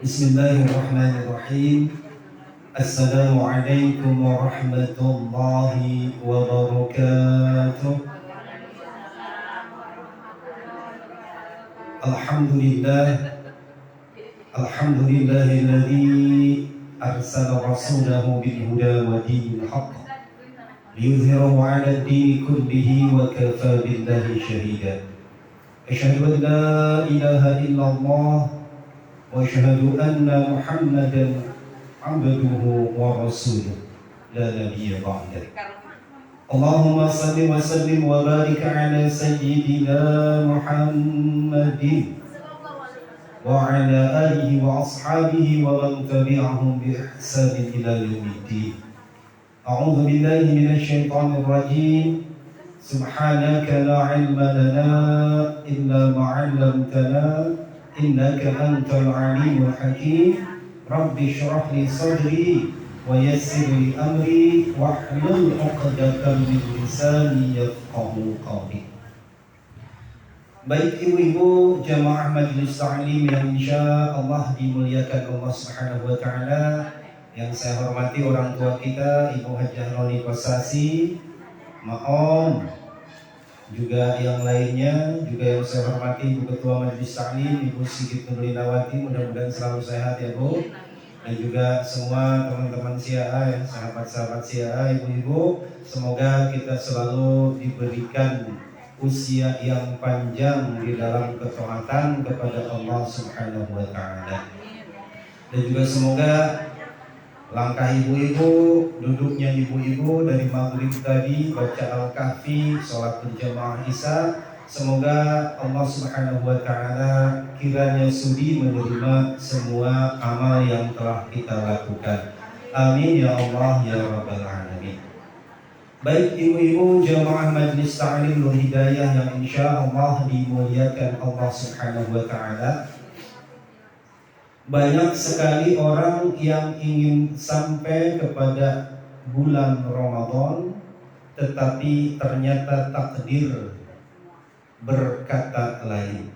Bismillahirrahmanirrahim. Assalamualaikum warahmatullahi wabarakatuh. Alhamdulillah. Alhamdulillahilladzi arsala rasulahu bil huda wa dinil haqq liyuzhirahu 'ala ad-dini kullihi wa kafaa billahi shahida. Asyhadu an la ilaha illallah wa asyhadu anna Muhammadan abduhu wa rasuluh la nabiyya ba'da. Allahumma salli wa sallim wa barik ala sayyidina Muhammadin wa ala alihi wa ashabihi wa man tabi'ahum bi ihsanin ila yaumiddin. A'udzu billahi minasy syaithanir rajim. Subhanaka la 'ilma lana illa ma 'allamtana innaka antal 'alimul hakim. Rabbi shrah li sadri wa yassir li amri wahlul 'uqdatam min lisani yafqahu qawli. Baik ibu-ibu jamaah majelis ta'lim yang insyaallah dimuliakan Allah Subhanahu wa taala, yang saya hormati orang tua kita Ibu Hajah Roni Kosasi, Maom, juga yang lainnya, juga yang saya hormati Ibu Ketua Majelis Ta'lim Ibu Sigit Nurlinawati, mudah-mudahan selalu sehat ya Bu, dan juga semua teman-teman SIAA ya, sahabat-sahabat SIAA, ibu-ibu, semoga kita selalu diberikan usia yang panjang di dalam ketaatan kepada Allah Subhanahu wa taala. Dan juga semoga langkah ibu-ibu, duduknya ibu-ibu dari maghrib tadi baca Al-Kahfi, sholat berjamaah Isya, semoga Allah Subhanahu wa taala kiranya sudi menerima semua amal yang telah kita lakukan. Amin ya Allah ya rabbal alamin. Baik ibu-ibu jamaah majelis ta'lim Nur Hidayah yang insyaallah dimuliakan Allah Subhanahu wa taala. Banyak sekali orang yang ingin sampai kepada bulan Ramadan, tetapi ternyata takdir berkata lain.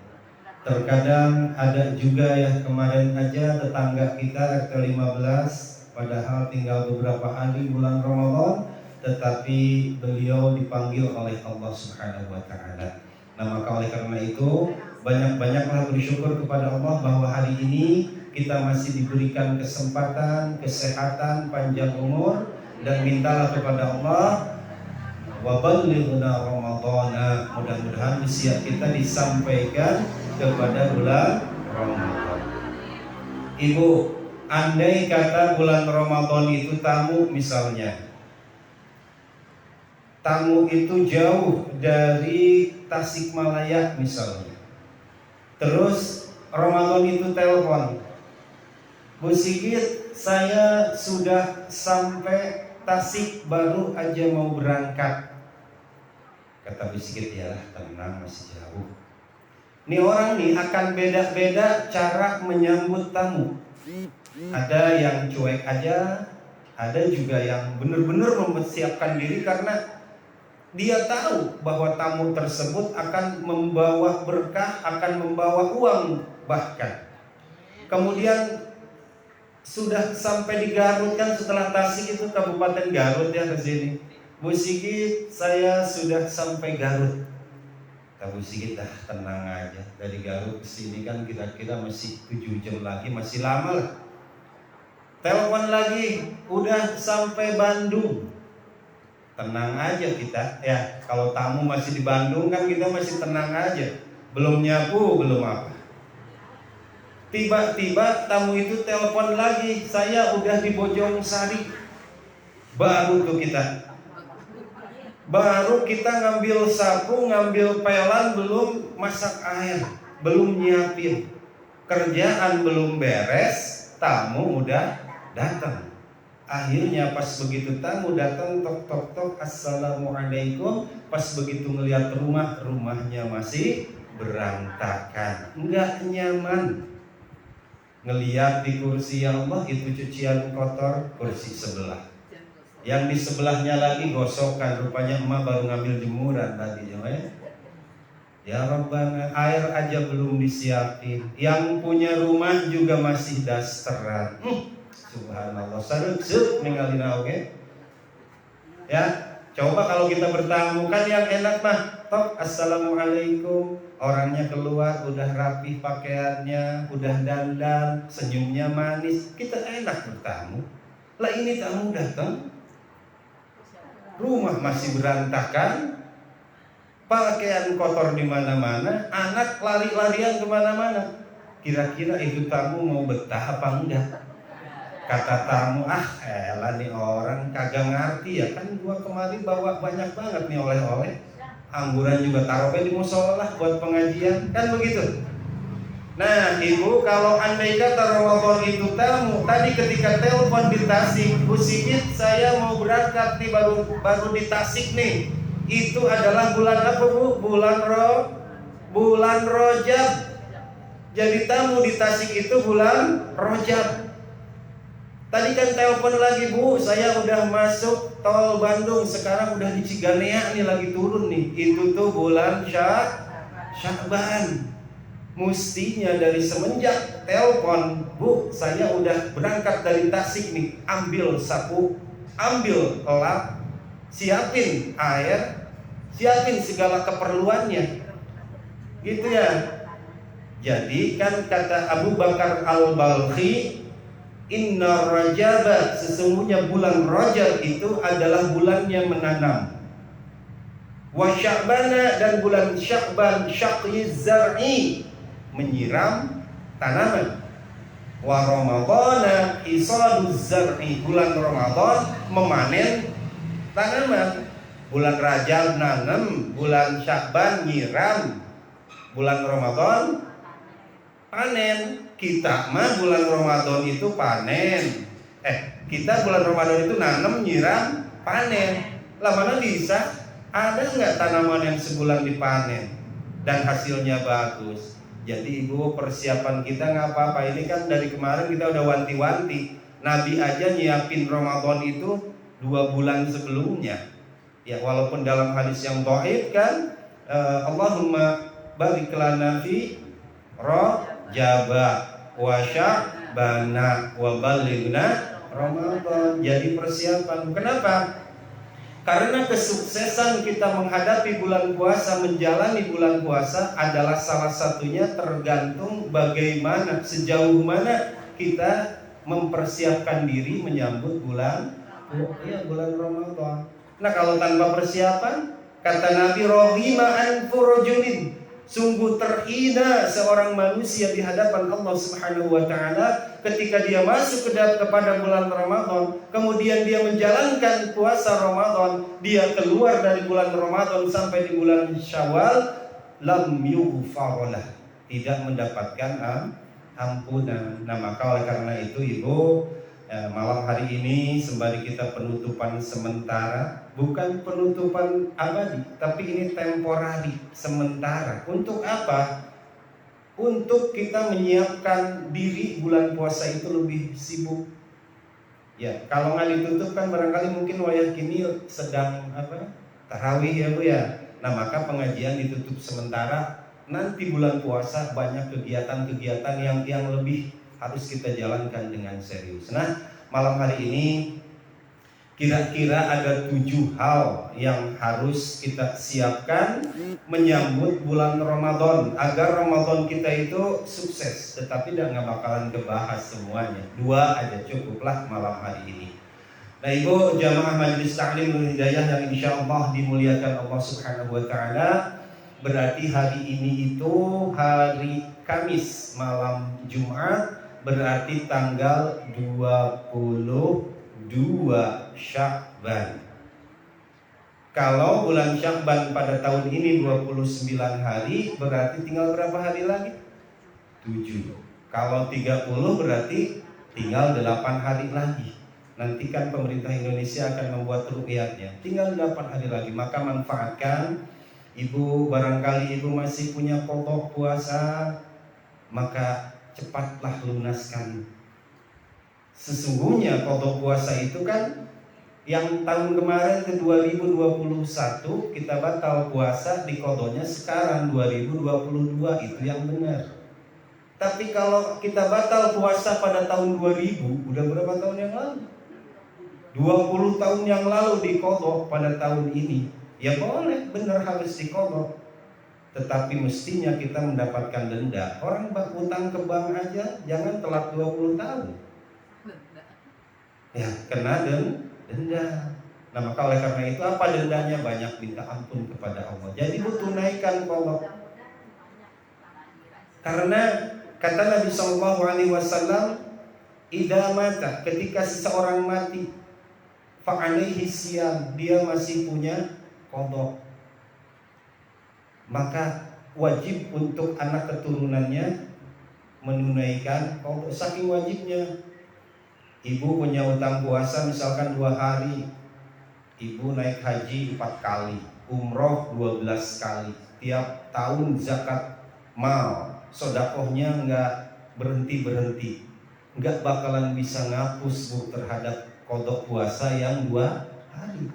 Terkadang ada juga ya, kemarin aja tetangga kita RT 15, padahal tinggal beberapa hari bulan Ramadan, tetapi beliau dipanggil oleh Allah Subhanahu wa taala. Nah, maka oleh karena itu banyak-banyaklah bersyukur kepada Allah bahwa hari ini kita masih diberikan kesempatan, kesehatan, panjang umur, dan mintalah kepada Allah wa ballighna ramadhana, mudah-mudahan usia kita disampaikan kepada bulan Ramadan. Ibu, andai kata bulan Ramadan itu tamu misalnya, tamu itu jauh dari Tasikmalaya misalnya, terus Ramadan itu telepon, Bu Sigit, saya sudah sampai Tasik, baru aja mau berangkat. Kata Bu Sigit, ya tenang, masih jauh. Ini orang nih akan beda-beda cara menyambut tamu. Ada yang cuek aja, ada juga yang benar-benar mempersiapkan diri karena dia tahu bahwa tamu tersebut akan membawa berkah, akan membawa uang bahkan. Kemudian sudah sampai di Garut kan, setelah Tasik itu Kabupaten Garut ya, ke sini. Bu Sigit, saya sudah sampai Garut. Kata Bu Sigit, tenang aja, dari Garut ke sini kan kira-kira masih 7 jam lagi, masih lama lah. Telepon lagi, udah sampai Bandung. Tenang aja kita ya, kalau tamu masih di Bandung kan kita masih tenang aja, belum nyapu, belum apa. Tiba-tiba tamu itu telepon lagi, saya udah di Bojong Sari. Baru tuh kita ngambil sapu, ngambil pelan, belum masak air, belum nyiapin, kerjaan belum beres, tamu udah datang. Akhirnya pas begitu tamu datang, tok tok tok, assalamualaikum. Pas begitu ngelihat rumahnya masih berantakan, nggak nyaman. Ngelihat di kursi Allah itu cucian kotor, kursi sebelah. Yang di sebelahnya lagi gosokan, rupanya emak baru ngambil jemuran tadi ya. Ya Rabbana, air aja belum disiapin, yang punya rumah juga masih dasteran. Subhanallah, saruk ninggalin oke. Ya, coba kalau kita bertamu kan yang enak mah, tok assalamualaikum, orangnya keluar udah rapi pakaiannya, udah dandan, senyumnya manis, kita enak bertamu. Lah ini tamu datang, rumah masih berantakan, pakaian kotor di mana-mana, anak lari-larian kemana-mana. Kira-kira itu tamu mau betah apa enggak? Kata tamu, elah nih orang kagak ngerti ya, kan gua kemarin bawa banyak banget nih oleh-oleh, angguran juga taruhnya di musola buat pengajian, kan begitu. Nah ibu, kalau andai kata Ramadan itu tamu, tadi ketika telepon di Tasik, Bu Sigit saya mau berangkat nih, baru di Tasik nih. Itu adalah bulan apa Bu? Bulan Rojab. Jadi tamu di Tasik itu bulan Rojab. Tadi kan telepon lagi, Bu, saya udah masuk tol Bandung, sekarang udah di Ciganea nih, lagi turun nih. Itu tuh bulan Syakban. Mestinya dari semenjak telepon, Bu, saya udah berangkat dari Tasik nih, ambil sapu, ambil lap, siapin air, siapin segala keperluannya. Gitu ya. Jadi kan kata Abu Bakar Al-Balkhi, Inna Rajab, sesungguhnya bulan Rajab itu adalah bulannya menanam. Wa Sya'bana, dan bulan Sya'ban syaqyiz zar'i, menyiram tanaman. Wa Ramadana isaduz zar'i, bulan Ramadan memanen tanaman. Bulan Rajab nanam, bulan Sya'ban nyiram, bulan Ramadan panen. Kita mah bulan Ramadan itu panen. Kita bulan Ramadan itu nanam, nyiram, panen. Lah mana bisa? Ada nggak tanaman yang sebulan dipanen dan hasilnya bagus? Jadi ibu, persiapan kita nggak apa-apa. Ini kan dari kemarin kita udah wanti-wanti. Nabi aja nyiapin Ramadan itu 2 bulan sebelumnya. Ya walaupun dalam hadis yang dhaif kan, Allahumma barik lana fi Rajaba wa Sya'bana wa balighna Ramadan. Jadi persiapan. Kenapa? Karena kesuksesan kita menghadapi bulan puasa, menjalani bulan puasa adalah salah satunya tergantung bagaimana, sejauh mana kita mempersiapkan diri menyambut bulan Ramadan. Nah kalau tanpa persiapan, kata Nabi, rohima anfu rajulin, sungguh terhina seorang manusia di hadapan Allah Subhanahu wa taala ketika dia masuk kepada bulan Ramadan, kemudian dia menjalankan puasa Ramadan, dia keluar dari bulan Ramadan sampai di bulan Syawal, lam yughfarlah, tidak mendapatkan ampunan. Nah, maka oleh karena itu ibu, malam hari ini sembari kita penutupan sementara, bukan penutupan abadi, tapi ini temporari, sementara. Untuk apa? Untuk kita menyiapkan diri bulan puasa itu lebih sibuk. Ya, kalau nggak ditutup kan barangkali mungkin wayah kini sedang tarawih ya Bu ya. Nah, maka pengajian ditutup sementara. Nanti bulan puasa banyak kegiatan-kegiatan yang lebih harus kita jalankan dengan serius. Nah, malam hari ini kira-kira ada 7 hal yang harus kita siapkan menyambut bulan Ramadan agar Ramadan kita itu sukses. Tetapi nggak bakalan kebahas semuanya, 2 aja cukuplah malam hari ini. Nah ibu jamaah Majelis Ta'lim Nurul Hidayah yang insya Allah dimuliakan Allah Subhanahu wa ta'ala, berarti hari ini itu hari Kamis malam Jumat, berarti tanggal 22 Syakban. Kalau bulan Syakban pada tahun ini 29 hari, berarti tinggal berapa hari lagi? 7. Kalau 30 berarti tinggal 8 hari lagi. Nanti kan pemerintah Indonesia akan membuat ruqyatnya. Tinggal 8 hari lagi. Maka manfaatkan. Ibu, barangkali ibu masih punya pokok puasa, maka cepatlah lunaskan. Sesungguhnya qada puasa itu kan Yang tahun kemarin ke 2021 kita batal puasa, dikodonya sekarang 2022, itu yang benar. Tapi kalau kita batal puasa pada tahun 2000, udah berapa tahun yang lalu? 20 tahun yang lalu dikodok pada tahun ini, ya boleh, benar harus dikodok. Tetapi mestinya kita mendapatkan denda. Orang utang ke bank aja jangan telat 20 tahun, ya kena denda. Nah maka oleh karena itu apa dendanya? Banyak minta ampun kepada Allah. Jadi tunaikan kodok. Karena kata Nabi Shallallahu Alaihi Wasallam, idza mata, ketika seseorang mati, fa'alaihi siyam, dia masih punya kodok, maka wajib untuk anak keturunannya menunaikan kodok. Saking wajibnya. Ibu punya utang puasa misalkan 2 hari, ibu naik haji 4 kali, umroh 12 kali, tiap tahun zakat mal, sodakohnya nggak berhenti, nggak bakalan bisa ngapus bu terhadap kodok puasa yang 2 hari.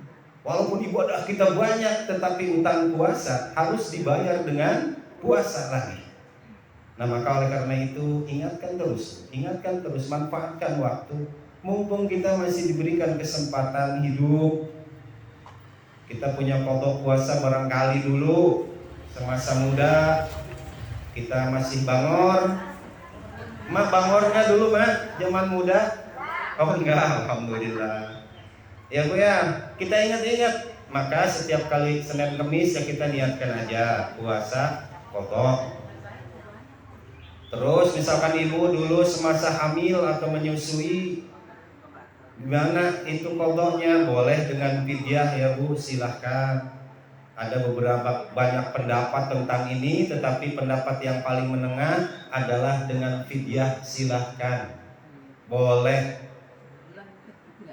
Walaupun ibadah kita banyak, tetapi utang puasa harus dibayar dengan puasa lagi. Nah maka oleh karena itu ingatkan terus, manfaatkan waktu. Mumpung kita masih diberikan kesempatan hidup, kita punya kodok puasa barangkali dulu semasa muda, kita masih bangor. Mak bangornya dulu mak, zaman muda? Oh enggak, alhamdulillah. Ya bu ya, kita ingat-ingat. Maka setiap kali Senin Kemis ya kita niatkan aja puasa kodok. Terus misalkan ibu dulu semasa hamil atau menyusui, gimana itu kodoknya? Boleh dengan fidyah ya bu, silahkan. Ada beberapa banyak pendapat tentang ini, tetapi pendapat yang paling menengah adalah dengan fidyah, silahkan, boleh.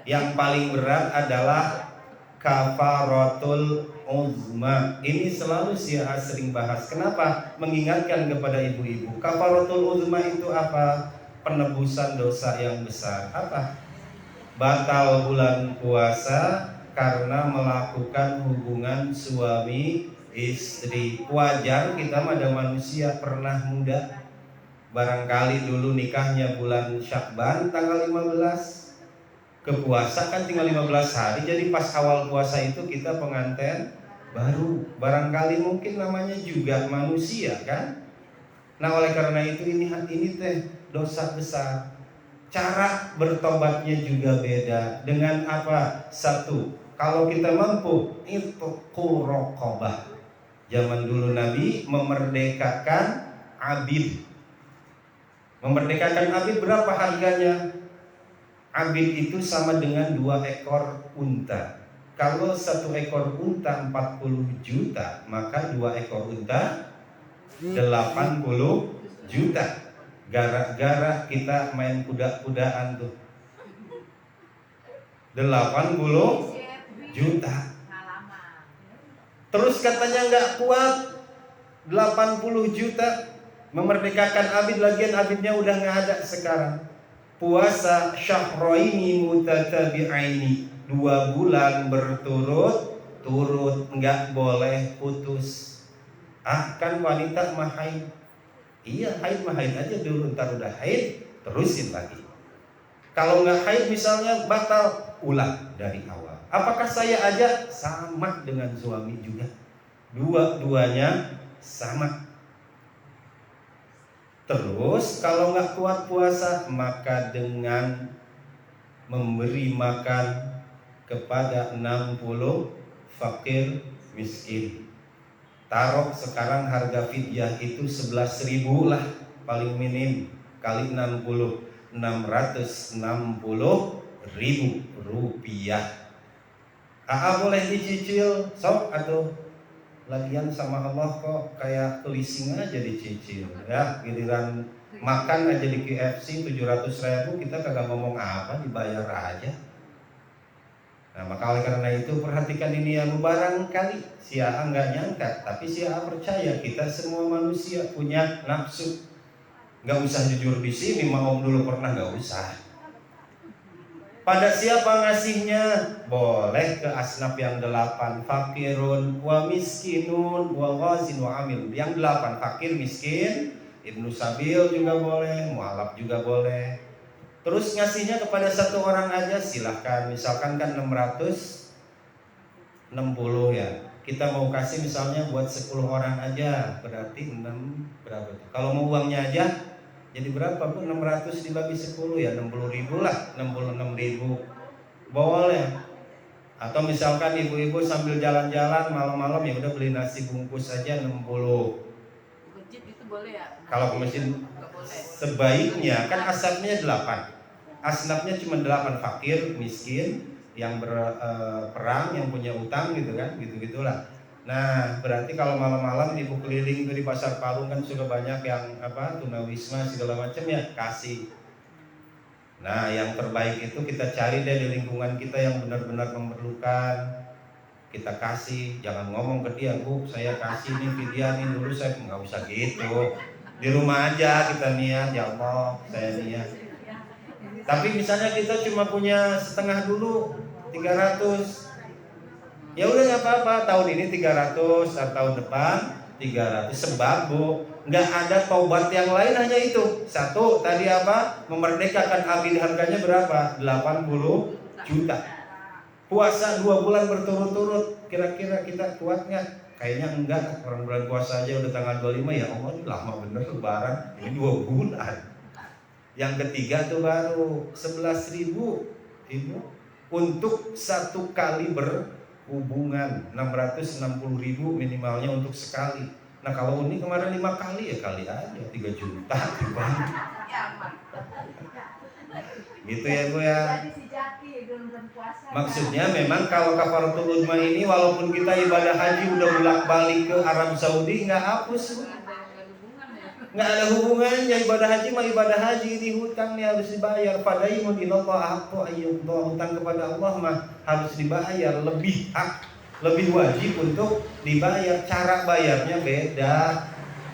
Yang paling berat adalah kafaratul uzma. Ini selalu Syiah sering bahas. Kenapa? Mengingatkan kepada ibu-ibu. Kafaratul uzma itu apa? Penebusan dosa yang besar. Apa? Batal bulan puasa karena melakukan hubungan suami istri. Wajar, kita ada manusia pernah muda. Barangkali dulu nikahnya bulan Syakban tanggal 15, ke puasa kan tinggal 15 hari. Jadi pas awal puasa itu kita pengantin baru. Barangkali mungkin namanya juga manusia kan. Nah oleh karena itu ini teh dosa besar. Cara bertobatnya juga beda. Dengan apa? Satu, kalau kita mampu itu raqabah. Zaman dulu Nabi memerdekakan abid. Memerdekakan abid berapa harganya? Abid itu sama dengan 2 ekor unta. Kalau 1 ekor unta 40 juta, maka 2 ekor unta 80 juta. Gara-gara kita main kuda-kudaan tuh 80 juta. Terus katanya nggak kuat 80 juta memerdekakan abid, lagian abidnya udah nggak ada sekarang. Puasa syahraini mutatabi'aini, 2 bulan berturut-turut, nggak boleh putus. Kan wanita mah haid. Iya haid mah haid aja dulu, ntar udah haid terusin lagi. Kalau nggak haid misalnya batal, ulang dari awal. Apakah saya aja? Sama dengan suami juga, dua-duanya sama. Terus kalau nggak kuat puasa, maka dengan memberi makan kepada 60 fakir miskin. Taruh sekarang harga fidyah itu 11.000 lah paling minim, kali 60, 660.000 rupiah. Boleh dicicil sok atau lagian sama Allah kok kayak leasing aja dicicil ya. Giliran makan aja di KFC 700.000 kita kagak ngomong apa, dibayar aja. Nah maka oleh karena itu perhatikan ini ya, barangkali Syiah nggak nyangka, tapi Syiah percaya kita semua manusia punya nafsu. Nggak usah jujur di sini, mau dulu pernah, nggak usah. Pada siapa ngasihnya? Boleh ke asnaf yang 8, fakirun wa miskinun wa ghazin wa amil. Yang 8 fakir, miskin, ibnu sabil juga boleh, mualaf juga boleh. Terus ngasihnya kepada satu orang aja silahkan. Misalkan kan 660 ya. Kita mau kasih misalnya buat 10 orang aja, berarti 6 berapa tuh? Kalau mau uangnya aja jadi berapa Bu? 600 dibagi 10 ya 60.000 lah, 66.000. Boleh. Atau misalkan ibu-ibu sambil jalan-jalan malam-malam ya udah beli nasi bungkus aja 60. Masjid itu boleh ya? Kalau ke masjid sebaiknya kan asapnya 8. Asnafnya cuma 8, fakir, miskin, yang berperang, yang punya utang gitu kan, gitu-gitulah. Nah, berarti kalau malam-malam ibu keliling tuh di pasar Parung kan suka banyak yang tunawisma segala macam ya, kasih. Nah, yang terbaik itu kita cari deh di lingkungan kita yang benar-benar memerlukan. Kita kasih, jangan ngomong ke dia, Bu, saya kasih nih video nih dulu, saya nggak usah gitu. Di rumah aja kita niat, ya Allah, saya niat. Tapi misalnya kita cuma punya setengah dulu, 300. Ya udah nggak apa-apa, tahun ini 300, tahun depan 300. Sebab Bu, nggak ada taubat yang lain, hanya itu. Satu tadi memerdekakan abid, harganya berapa? 80 juta. Puasa 2 bulan berturut-turut, kira-kira kita kuat nggak? Kayaknya enggak. Orang bulan puasa aja udah tanggal 25, ya Allah ini lama bener lebaran, ini 2 bulan. Yang ketiga tuh baru 11.000 Ibu untuk satu kali berhubungan, 660.000 minimalnya untuk sekali. Nah kalau ini kemarin 5 kali ya kali aja 3 juta gitu ya Bu ya. Maksudnya memang kalau kafaratul uzma ini walaupun kita ibadah haji udah bolak-balik ke Arab Saudi nggak hapus, nggak ada hubungannya. Ibadah haji mah ibadah haji, ini hutang nih harus dibayar. Fadaimun ilallah haqqu ayyuqda, hutang kepada Allah mah harus dibayar, lebih hak, lebih wajib untuk dibayar. Cara bayarnya beda,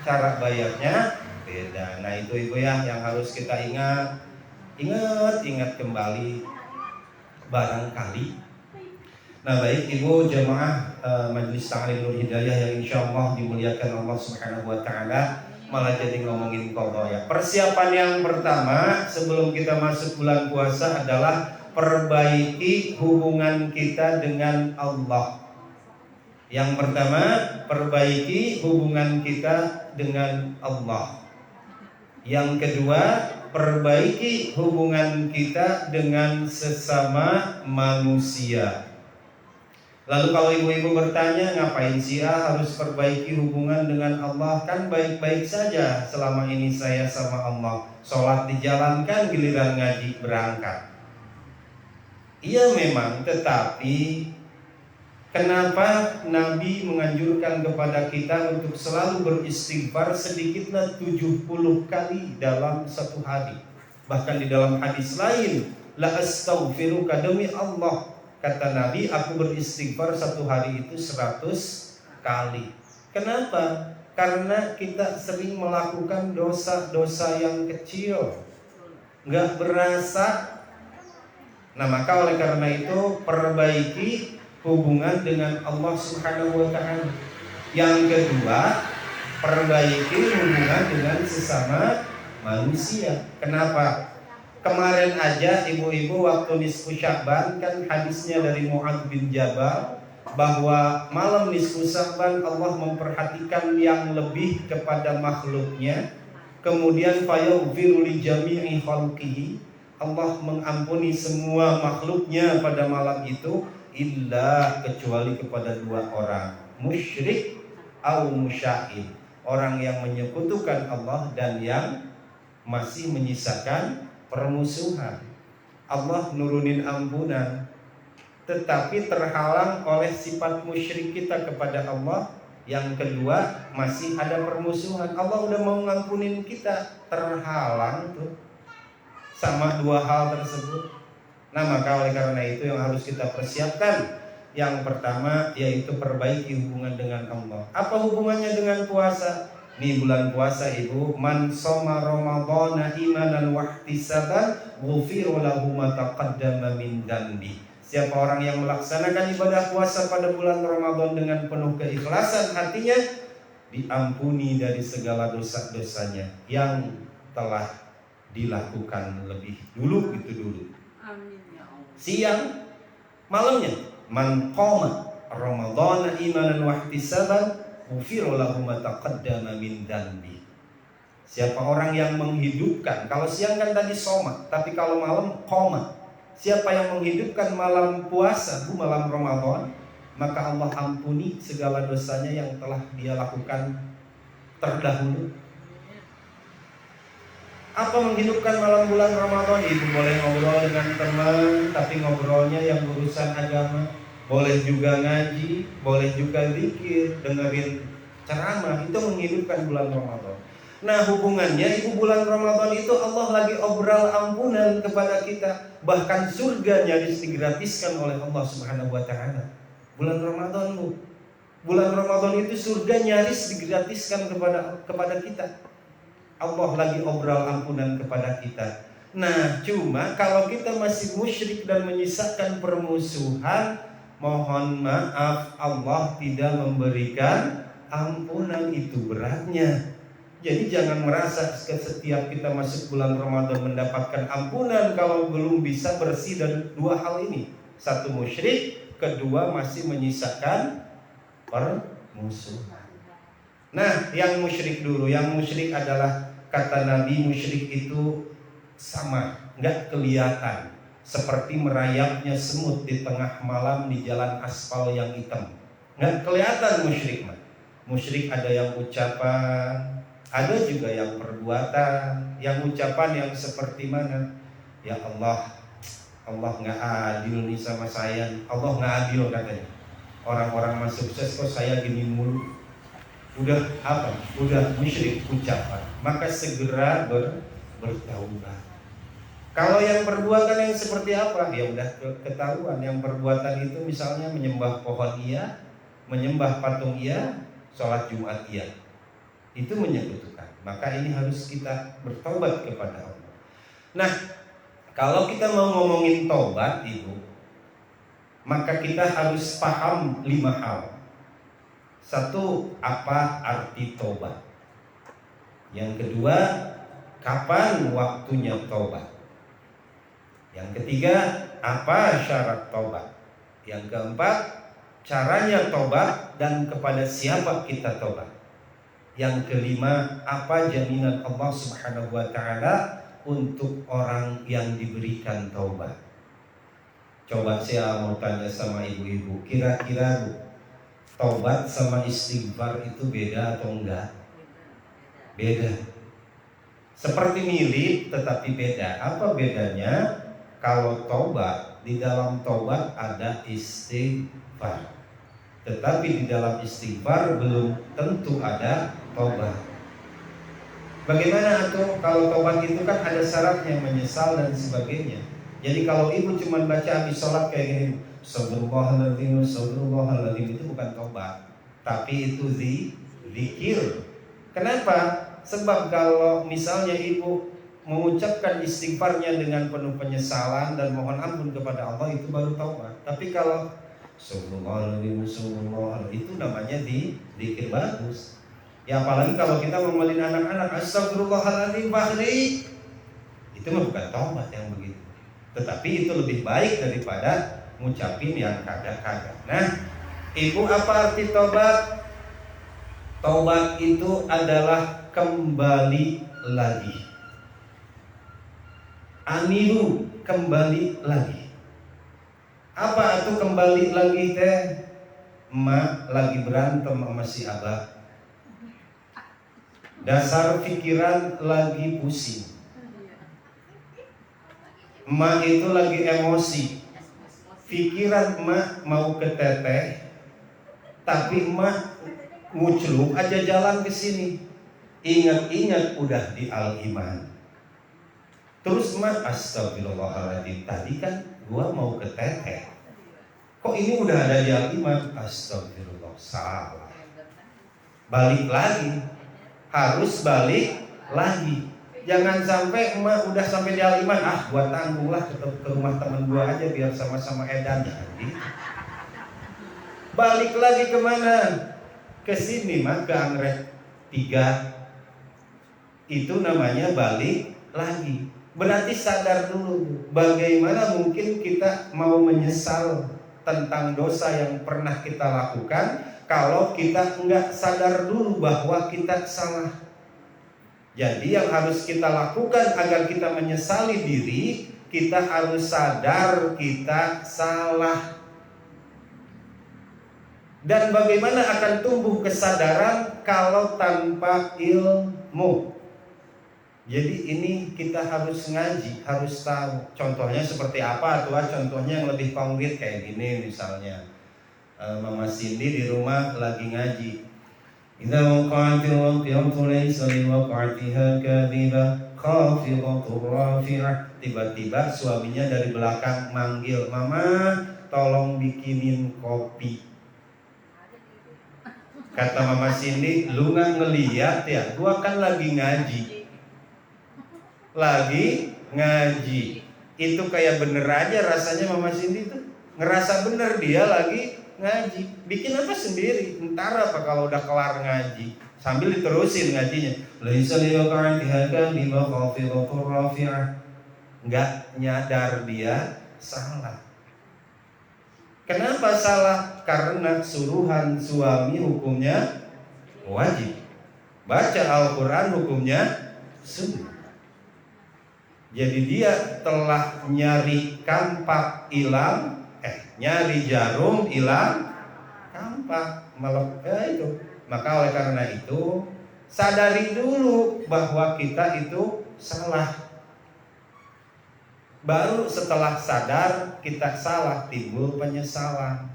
cara bayarnya beda. Nah itu Ibu ya yang harus kita ingat kembali barangkali. Nah baik Ibu jemaah Majelis Ta'lim Nur Hidayah yang insyaallah dimuliakan Allah Subhanahu wa taala, malah jadi ngomongin qadha ya. Persiapan yang pertama sebelum kita masuk bulan puasa adalah perbaiki hubungan kita dengan Allah. Yang pertama, perbaiki hubungan kita dengan Allah. Yang kedua, perbaiki hubungan kita dengan sesama manusia. Lalu kalau ibu-ibu bertanya, ngapain sih harus perbaiki hubungan dengan Allah? Kan baik-baik saja selama ini saya sama Allah. Sholat dijalankan, giliran ngaji berangkat. Iya memang, tetapi kenapa Nabi menganjurkan kepada kita untuk selalu beristighfar sedikitnya 70 kali dalam satu hari? Bahkan di dalam hadis lain, la astaghfiruka, demi Allah, kata Nabi, aku beristighfar satu hari itu 100 kali. Kenapa? Karena kita sering melakukan dosa-dosa yang kecil, nggak berasa. Nah maka oleh karena itu perbaiki hubungan dengan Allah Subhanahu wa ta'ala. Yang kedua, perbaiki hubungan dengan sesama manusia. Kenapa? Kemarin aja ibu-ibu waktu nisfu Sya'ban kan hadisnya dari Mu'adz bin Jabal bahwa malam nisfu Sya'ban Allah memperhatikan yang lebih kepada makhluknya. Kemudian fayaghfiru li jami'i khalqihi, Allah mengampuni semua makhluknya pada malam itu, illa kecuali kepada 2 orang, musyrik au musyahid, orang yang menyekutukan Allah dan yang masih menyisakan permusuhan. Allah nurunin ampunan tetapi terhalang oleh sifat musyrik kita kepada Allah. Yang kedua, masih ada permusuhan. Allah udah mau ngampunin kita, terhalang tuh sama 2 hal tersebut. Nah maka oleh karena itu yang harus kita persiapkan, yang pertama yaitu perbaiki hubungan dengan Allah. Apa hubungannya dengan puasa? Nih bulan puasa ibu, man shoma ramadhana imanan wahtisaban ghufira lahu ma taqaddama min dzambi. Siapa orang yang melaksanakan ibadah puasa pada bulan Ramadan dengan penuh keikhlasan hatinya, diampuni dari segala dosa-dosanya yang telah dilakukan lebih dulu dulu. Amin ya Allah. Siang malamnya, man qoma ramadhana imanan wahtisaban ghufira lahu ma taqaddama min dzambi. Siapa orang yang menghidupkan, kalau siang kan tadi soma, tapi kalau malam qoma. Siapa yang menghidupkan malam puasa, malam Ramadan, maka Allah ampuni segala dosanya yang telah dia lakukan terdahulu. Apa menghidupkan malam bulan Ramadan? Ibu boleh ngobrol dengan teman, tapi ngobrolnya yang urusan agama. Boleh juga ngaji, boleh juga zikir, dengerin ceramah, itu menghidupkan bulan Ramadan. Nah hubungannya ibu, bulan Ramadan itu Allah lagi obral ampunan kepada kita. Bahkan surga nyaris digratiskan oleh Allah Subhanahu wa ta'ala. Bulan Ramadan bu, bulan Ramadan itu surga nyaris digratiskan kepada kita. Allah lagi obral ampunan kepada kita. Nah cuma kalau kita masih musyrik dan menyisakan permusuhan, mohon maaf Allah tidak memberikan ampunan, itu beratnya. Jadi jangan merasa setiap kita masuk bulan Ramadan mendapatkan ampunan kalau belum bisa bersih dari dua hal ini. Satu musyrik, kedua masih menyisakan permusuhan. Nah yang musyrik dulu, yang musyrik adalah kata Nabi, musyrik itu sama, nggak kelihatan, seperti merayapnya semut di tengah malam di jalan aspal yang hitam. Nggak kelihatan musyrik mah. Musyrik ada yang ucapan, ada juga yang perbuatan. Yang ucapan yang seperti mana? Ya Allah, Allah nggak adil nih sama saya. Allah nggak adil katanya. Orang-orang masuk sukses kok saya gini mulu. Udah apa? Udah musyrik ucapan. Maka segera bertaubat. Kalau yang perbuatan yang seperti apa? Ya udah ketahuan. Yang perbuatan itu misalnya menyembah pohon iya, menyembah patung iya, sholat Jumat iya, itu menyekutukan. Maka ini harus kita bertobat kepada Allah. Nah, kalau kita mau ngomongin tobat ibu, maka kita harus paham 5 hal. Satu, apa arti tobat? Yang kedua, kapan waktunya tobat? Yang ketiga, apa syarat tobat? Yang keempat, caranya tobat dan kepada siapa kita tobat. Yang kelima, apa jaminan Allah Subhanahu wa ta'ala untuk orang yang diberikan taubat. Coba saya mau tanya sama ibu-ibu, kira-kira bu, taubat sama istighfar itu beda atau enggak? Beda. Seperti mirip tetapi beda. Apa bedanya? Kalau taubat, di dalam taubat ada istighfar, tetapi di dalam istighfar belum tentu ada taubat. Bagaimana tuh? Kalau taubat itu kan ada syaratnya, menyesal dan sebagainya. Jadi kalau ibu cuma baca habis sholat kayak gini, Astagfirullahaladzim, Astagfirullahaladzim, itu bukan taubat, tapi itu zikir. Kenapa? Sebab kalau misalnya ibu mengucapkan istighfarnya dengan penuh penyesalan dan mohon ampun kepada Allah, itu baru taubat. Tapi kalau Astagfirullahaladzim, itu namanya zikir bagus. Ya apalagi kalau kita memelin anak-anak, Astagfirullahaladzim Fahri, itu mah bukan taubat yang begitu. Tetapi itu lebih baik daripada ngucapin yang kagak-kagak. Nah, ibu, apa arti taubat? Taubat itu adalah kembali lagi. Aniru, kembali lagi. Apa itu kembali lagi teh? Emak lagi berantem sama si abah. Dasar pikiran lagi pusing. Emak itu lagi emosi. Pikiran emak mau ke teteh, tapi emak ngucluk aja jalan ke sini. Ingat-ingat udah di al-iman. Terus emak, astagfirullahaladzim, tadi kan gua mau ke teteh, kok ini udah ada di al-iman? Astagfirullah, salah. Balik lagi. harus balik lagi. Jangan sampai emak udah sampai di Aliman, gua tanggung lah ke rumah temen gua aja biar sama-sama edan. Jangan gitu. Balik lagi kemana? Ke sini mah, ke Anggrek 3. Itu namanya balik lagi. Berarti sadar dulu, bagaimana mungkin kita mau menyesal tentang dosa yang pernah kita lakukan kalau kita nggak sadar dulu bahwa kita salah. Jadi yang harus kita lakukan agar kita menyesali diri, kita harus sadar kita salah. Dan bagaimana akan tumbuh kesadaran kalau tanpa ilmu? Jadi ini kita harus ngaji, harus tahu. Contohnya seperti apa tuh? Contohnya yang lebih konkret kayak gini misalnya. Mama Cindy di rumah lagi ngaji. Idza waqa'atil waqi'atu laysa liwaqa'atiha kadhibah khafidatur rafi'ah. Tiba-tiba suaminya dari belakang manggil, "Mama, tolong bikinin kopi." Kata Mama Cindy, "Lu nggak ngeliat ya? Gua kan lagi ngaji." Lagi ngaji. Itu kayak bener aja rasanya Mama Cindy tuh. Ngerasa bener dia lagi ngaji. Bikin apa sendiri. Ntar apa kalau udah kelar ngaji, sambil diterusin ngajinya. Nggak nyadar dia salah. Kenapa salah? Karena suruhan suami hukumnya wajib. Baca Al-Quran hukumnya sunnah. Jadi dia telah nyari kampak hilang, nyari jarum hilang kampak, itu. Maka oleh karena itu sadari dulu bahwa kita itu salah. Baru setelah sadar kita salah timbul penyesalan.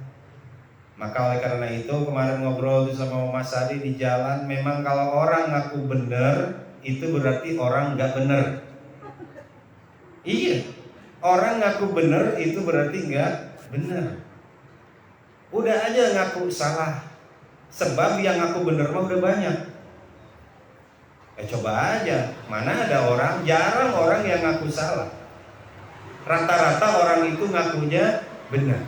Maka oleh karena itu kemarin ngobrol sama Mas Adi di jalan, memang kalau orang ngaku benar itu berarti orang nggak benar. Iya, orang ngaku benar itu berarti nggak benar. Udah aja ngaku salah, sebab yang ngaku benar mah udah banyak. Coba aja, mana ada orang, jarang orang yang ngaku salah. Rata-rata orang itu ngakunya benar.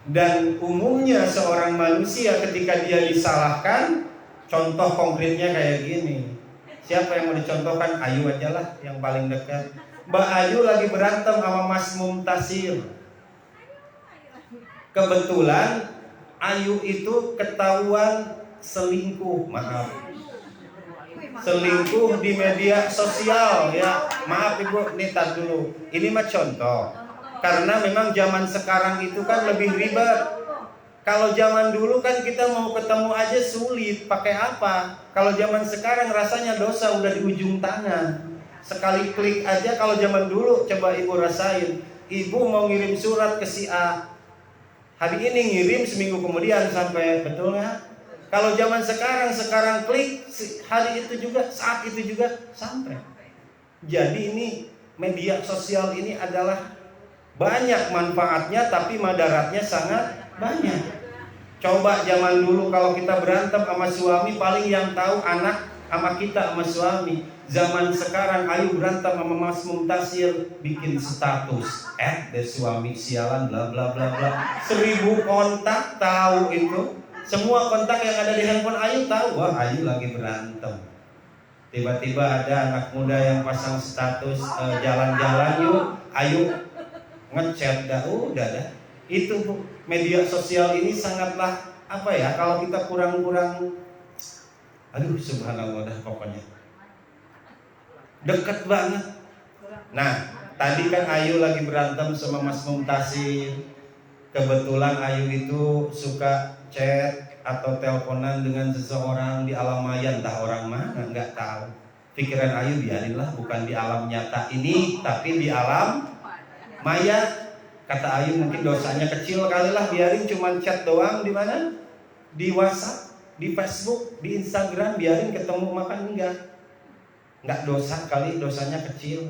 Dan umumnya seorang manusia ketika dia disalahkan, contoh konkretnya kayak gini. Siapa yang mau dicontohkan? Ayu aja lah yang paling dekat. Mbak Ayu lagi berantem sama Mas Mumtasir. Kebetulan Ayu itu ketahuan selingkuh, selingkuh di media sosial ya. Maaf Ibu, tar dulu. Ini mah contoh. Karena memang zaman sekarang itu kan lebih ribet. Kalau zaman dulu kan kita mau ketemu aja sulit, pakai apa? Kalau zaman sekarang rasanya dosa udah di ujung tangan. Sekali klik aja. Kalau zaman dulu coba Ibu rasain, Ibu mau ngirim surat ke si A, hari ini ngirim, seminggu kemudian sampai, betul ya? Kalau zaman sekarang klik, hari itu juga, saat itu juga sampai. Jadi ini media sosial ini adalah banyak manfaatnya, tapi madaratnya sangat banyak. Coba zaman dulu kalau kita berantem sama suami, paling yang tahu anak sama kita sama suami. Zaman sekarang Ayu berantem sama Mas Mumtasir, bikin status, deh suami sialan bla bla bla bla. 1000 kontak tahu itu. Semua kontak yang ada di handphone Ayu tahu, wah Ayu lagi berantem. Tiba-tiba ada anak muda yang pasang status jalan-jalan yuk, Ayu ngechat udah dah. Itu media sosial ini sangatlah apa ya, kalau kita kurang-kurang, aduh subhanallah dah pokoknya. Deket banget. Nah, tadi kan Ayu lagi berantem sama Mas Mumtasir. Kebetulan Ayu itu suka chat atau teleponan dengan seseorang di alam maya, entah orang mana, nggak tahu. Pikiran Ayu biarinlah, bukan di alam nyata ini, tapi di alam maya. Kata Ayu mungkin dosanya kecil kali lah, biarin cuman chat doang. Di mana? Di WhatsApp, di Facebook, di Instagram, biarin ketemu makan nggak dosa kali, dosanya kecil.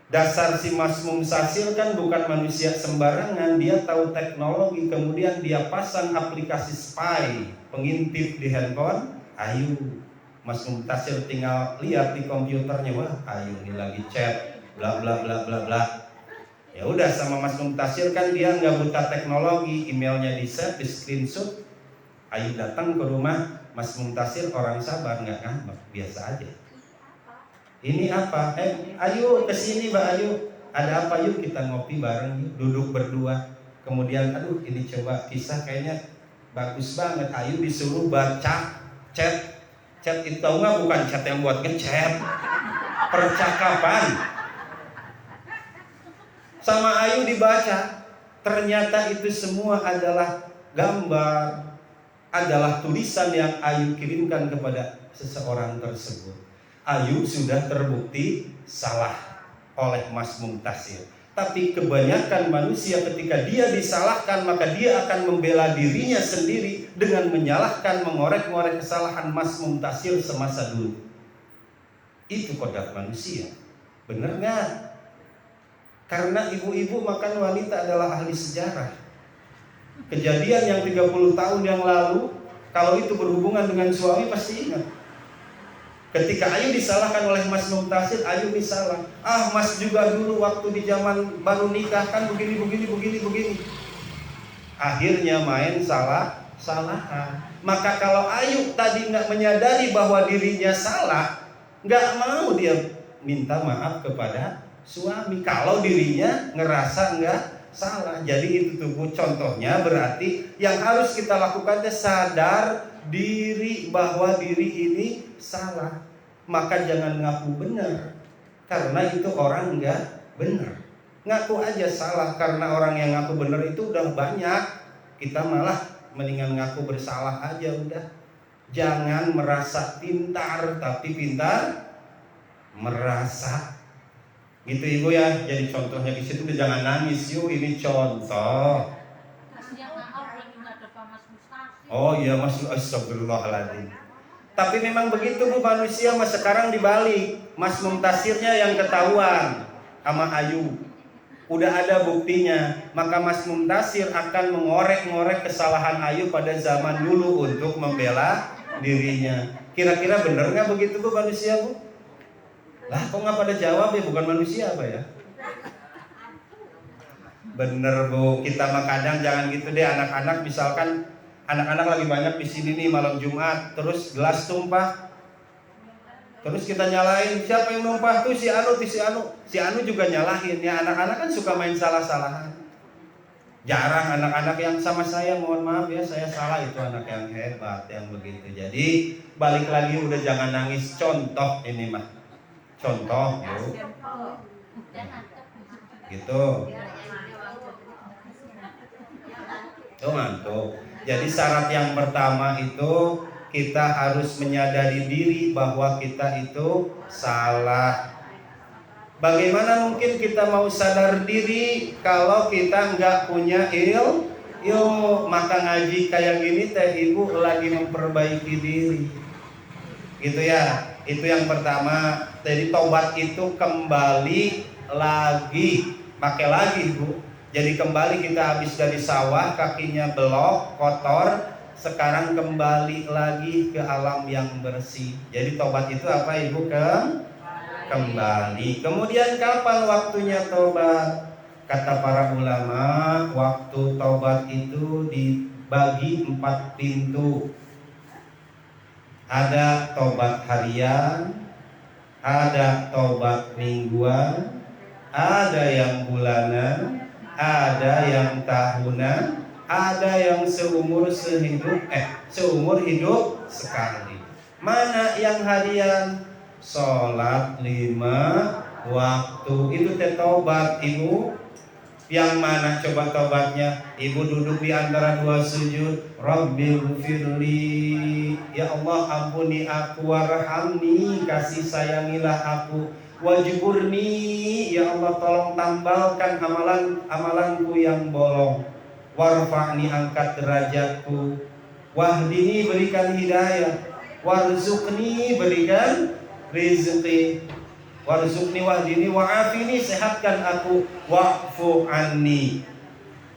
Dasar si Mas Mumtasir kan bukan manusia sembarangan, dia tahu teknologi, kemudian dia pasang aplikasi spy, pengintip di handphone Ayu. Mas Mumtasir tinggal lihat di komputernya, wah Ayu ini lagi chat bla bla bla bla bla. Ya udah, sama Mas Mumtasir kan dia nggak buta teknologi, emailnya di save, di screenshot. Ayu datang ke rumah Mas Mumtasir, orang sabar nggak ngambek, biasa aja. Ini apa? Ayu kesini Mbak Ayu. Ada apa, yuk kita ngopi bareng yuk. Duduk berdua. Kemudian aduh ini coba kisah kayaknya bagus banget. Ayu disuruh baca chat. Chat itu nggak, bukan chat yang buat ngechat, percakapan. Sama Ayu dibaca. Ternyata itu semua adalah gambar, adalah tulisan yang Ayu kirimkan kepada seseorang tersebut. Ayu sudah terbukti salah oleh Mas Mumtasir. Tapi kebanyakan manusia ketika dia disalahkan, maka dia akan membela dirinya sendiri dengan menyalahkan, mengorek-ngorek kesalahan Mas Mumtasir semasa dulu. Itu kodrat manusia. Benar nggak? Karena ibu-ibu makan wanita adalah ahli sejarah. Kejadian yang 30 tahun yang lalu, kalau itu berhubungan dengan suami pasti ingat. Ketika Ayu disalahkan oleh Mas Mumtasir, Ayu disalah. Mas juga dulu waktu di zaman baru nikah kan begini. Akhirnya main salahan. Maka kalau Ayu tadi nggak menyadari bahwa dirinya salah, nggak mau dia minta maaf kepada suami. Kalau dirinya ngerasa nggak salah. Jadi itu tuh contohnya, berarti yang harus kita lakukan sadar diri bahwa diri ini salah. Maka jangan ngaku benar, karena itu orang nggak benar. Ngaku aja salah, karena orang yang ngaku benar itu udah banyak. Kita malah mendingan ngaku bersalah aja udah. Jangan merasa pintar, tapi pintar merasa. Gitu ibu ya. Jadi contohnya di situ jangan nangis yuk, ini contoh. Oh iya Mas, astagfirullahaladzim. Tapi memang begitu bu, manusia mas sekarang dibalik. Mas Mumtasirnya yang ketahuan sama Ayu, udah ada buktinya. Maka Mas Mumtasir akan mengorek-ngorek kesalahan Ayu pada zaman dulu untuk membela dirinya. Kira-kira bener nggak begitu bu manusia bu? Lah kok nggak pada jawab ya, bukan manusia apa ya? Bener bu, kita mah kadang jangan gitu deh. Anak-anak misalkan, anak-anak lagi banyak di sini nih malam Jumat, terus gelas tumpah, terus kita nyalain, siapa yang numpah tuh si Anu, si Anu juga nyalahin. Ya anak-anak kan suka main salah-salahan. Jarang anak-anak yang sama saya, mohon maaf ya saya salah, itu anak yang hebat yang begitu. Jadi balik lagi, udah jangan nangis. Contoh ini mah, contoh bu, gitu. Tuh ngantuk. Jadi syarat yang pertama itu kita harus menyadari diri bahwa kita itu salah. Bagaimana mungkin kita mau sadar diri kalau kita nggak punya ilmu? Maka ngaji kayak gini teh ibu lagi memperbaiki diri. Gitu ya. Itu yang pertama. Jadi tobat itu kembali lagi, pakai lagi bu. Jadi kembali kita habis dari sawah, kakinya belok, kotor, sekarang kembali lagi ke alam yang bersih. Jadi tobat itu apa ibu? Kembali. Kemudian kapan waktunya tobat? Kata para ulama, waktu tobat itu dibagi 4 pintu. Ada tobat harian, ada tobat mingguan, ada yang bulanan, ada yang tahunan, ada yang seumur hidup sekali. Mana yang harian? Sholat 5 waktu. Itu tobat ibu. Yang mana coba tobatnya? Ibu duduk di antara 2 sujud. Rabbighfirli, ya Allah ampuni aku, warhamni, kasih sayangilah aku, wajburni, ya Allah tolong tambalkan amalanku yang bolong, warfa'ni, angkat derajatku, wahdini, berikan hidayah, warzuqni, berikan rezeki, warzuqni wahdini wa'afini, sehatkan aku, wa'fu anni,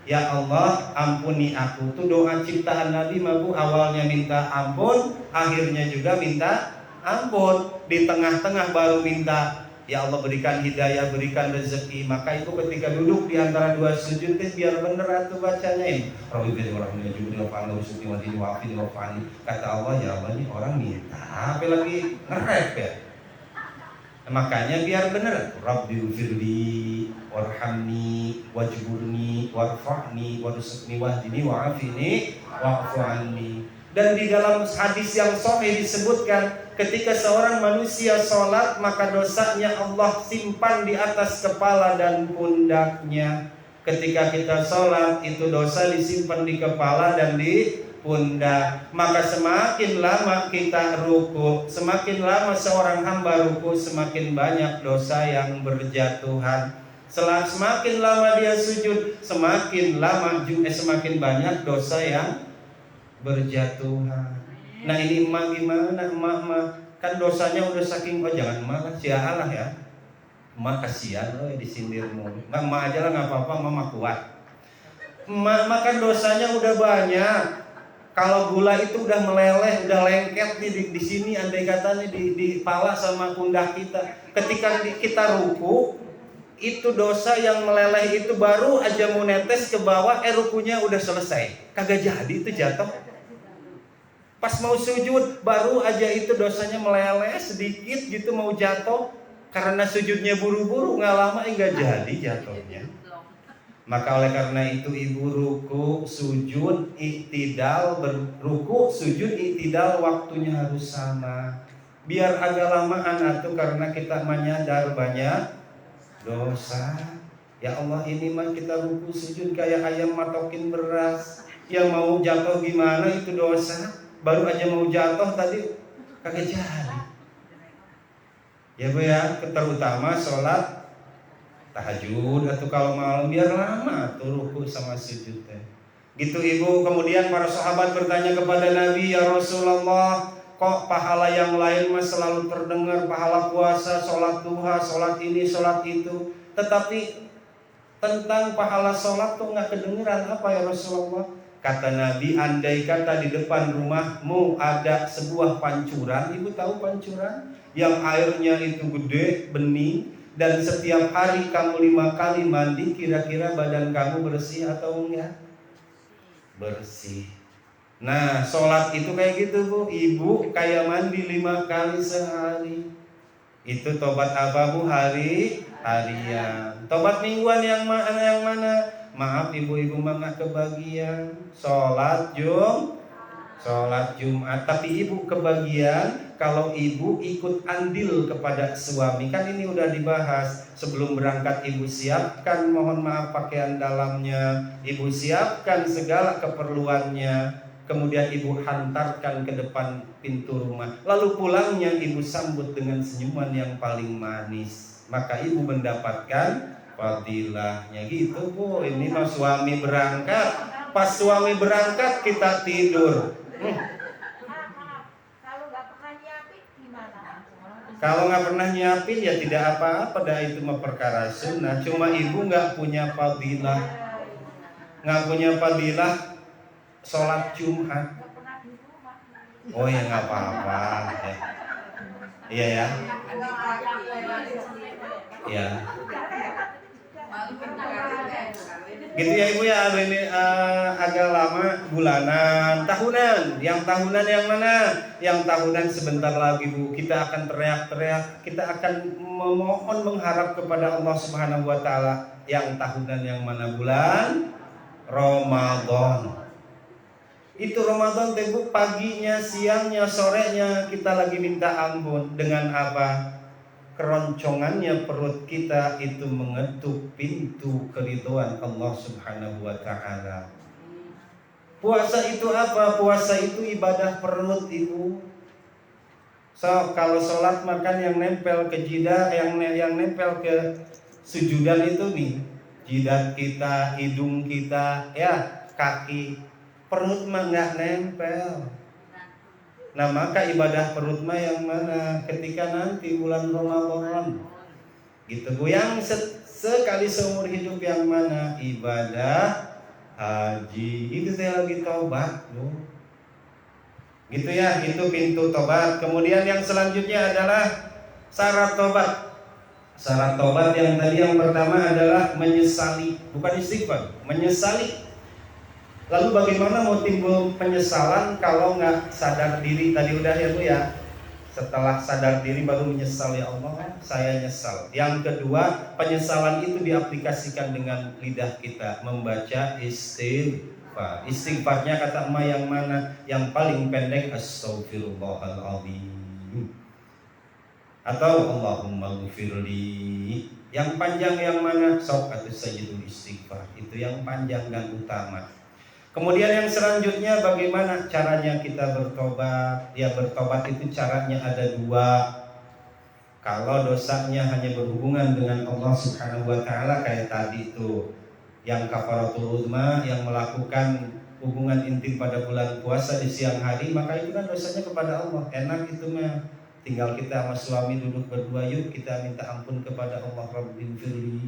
ya Allah ampuni aku. Itu doa ciptaan Nabi Mabu, awalnya minta ampun, akhirnya juga minta ampun. Di tengah-tengah baru minta, ya Allah berikan hidayah, berikan rezeki. Maka itu ketika duduk di antara dua sujud biar bener atuh bacanya. Kata Allah, ya Allah ini orang minta apa lagi ngerep ya. Makanya biar bener, Rabbighfirli warhamni wajburni warfa'ni warzuqni wahdini wa'afini wa'fu anni. Dan di dalam hadis yang sahih disebutkan, ketika seorang manusia sholat maka dosanya Allah simpan di atas kepala dan pundaknya. Ketika kita sholat itu dosa disimpan di kepala dan di pundak. Maka semakin lama kita ruku, semakin lama seorang hamba ruku, semakin banyak dosa yang berjatuhan. Semakin lama dia sujud, semakin banyak dosa yang berjatuhan. Nah ini emak gimana? Emak kan dosanya udah saking, jangan emak sialah ya. Emak kasihan loh disindirmu. Emak aja lah nggak apa-apa, emak kuat. Emak kan dosanya udah banyak. Kalau gula itu udah meleleh, udah lengket nih di sini, andai katanya di pala sama pundak kita. Ketika kita ruku, itu dosa yang meleleh itu baru aja mau netes ke bawah, rukunya udah selesai. Kagak jadi itu jatuh. Pas mau sujud, baru aja itu dosanya meleleh sedikit gitu mau jatuh. Karena sujudnya buru-buru, nggak lama nggak jadi jatuhnya. Maka oleh karena itu ibu ruku, sujud, iktidal, ruku, sujud, iktidal waktunya harus sama. Biar agak lamaan atuh karena kita menyadar banyak dosa. Ya Allah ini mah kita ruku sujud kayak ayam matokin beras. Yang mau jatuh gimana itu dosa. Baru aja mau jatuh tadi kagak jadi. Ya Bu ya, terutama sholat tahajud atau kalau malam biar lama tuh ruku sama sujud teh. Gitu Ibu. Kemudian para sahabat bertanya kepada Nabi, ya Rasulullah, kok pahala yang lain mas selalu terdengar, pahala puasa, sholat duha, sholat ini, sholat itu, tetapi tentang pahala sholat tuh nggak kedengeran apa ya Rasulullah? Kata Nabi, andai kata di depan rumahmu ada sebuah pancuran, Ibu tahu pancuran? Yang airnya itu gede, bening, dan setiap hari kamu 5 kali mandi, kira-kira badan kamu bersih atau enggak? Bersih. Nah, sholat itu kayak gitu Bu. Ibu kayak mandi 5 kali sehari. Itu tobat apa Bu? Harian. Tobat mingguan yang mana? Maaf ibu-ibu mah nggak kebagian sholat Jumat, tapi ibu kebagian kalau ibu ikut andil kepada suami. Kan ini udah dibahas. Sebelum berangkat ibu siapkan, mohon maaf, pakaian dalamnya, ibu siapkan segala keperluannya, kemudian ibu hantarkan ke depan pintu rumah, lalu pulangnya ibu sambut dengan senyuman yang paling manis. Maka ibu mendapatkan fadilahnya gitu Bu. Ini mah suami berangkat, pas suami berangkat kita tidur. Kalau nggak pernah nyiapin ya tidak apa-apa, dah itu mah perkara sunnah. Cuma ibu nggak punya fadilah, sholat Jumat. Oh ya nggak apa-apa ya. Iya ya. Ya. Gitu ya Ibu ya. Ini agak lama, bulanan, tahunan. Yang tahunan yang mana? Yang tahunan sebentar lagi Bu. Kita akan teriak-teriak, kita akan memohon, mengharap kepada Allah Subhanahu wa taala. Yang tahunan yang mana? Bulan Ramadan. Itu Ramadan teh Bu, paginya, siangnya, sorenya kita lagi minta ampun. Dengan apa? Keroncongannya perut kita itu mengetuk pintu keridhaan Allah Subhanahu wa taala. Puasa itu apa? Puasa itu ibadah perut Ibu. So kalau sholat makan yang nempel ke jidat, yang nempel ke sujudan itu nih, jidat kita, hidung kita, ya kaki, perut mah nggak nempel. Nah maka ibadah perut mah yang mana? Ketika nanti bulan Ramadan gitu Bu. Yang sekali seumur hidup yang mana? Ibadah haji. Itu saya lagi taubat Bu. Gitu ya, itu pintu tobat. Kemudian yang selanjutnya adalah syarat tobat. Syarat tobat yang tadi yang pertama adalah menyesali, bukan istighfar, menyesali. Lalu bagaimana mau timbul penyesalan kalau nggak sadar diri? Tadi udah ya Bu ya. Setelah sadar diri baru menyesal, ya Allah saya nyesal. Yang kedua, penyesalan itu diaplikasikan dengan lidah kita, membaca istighfar. Istighfarnya kata emak yang mana? Yang paling pendek Astaghfirullahaladzim atau Allahumma gfirli. Yang panjang yang mana? Sok atau sayyidul istighfar. Itu yang panjang dan utama. Kemudian yang selanjutnya bagaimana caranya kita bertobat? Ya, bertobat itu caranya ada dua. Kalau dosanya hanya berhubungan dengan Allah Subhanahu wa taala kayak tadi itu yang kafaratul uzma, yang melakukan hubungan intim pada bulan puasa di siang hari, maka itu kan dosanya kepada Allah. Enak itu mah. Tinggal kita sama suami duduk berdua, yuk kita minta ampun kepada Allah, Rabbighfirli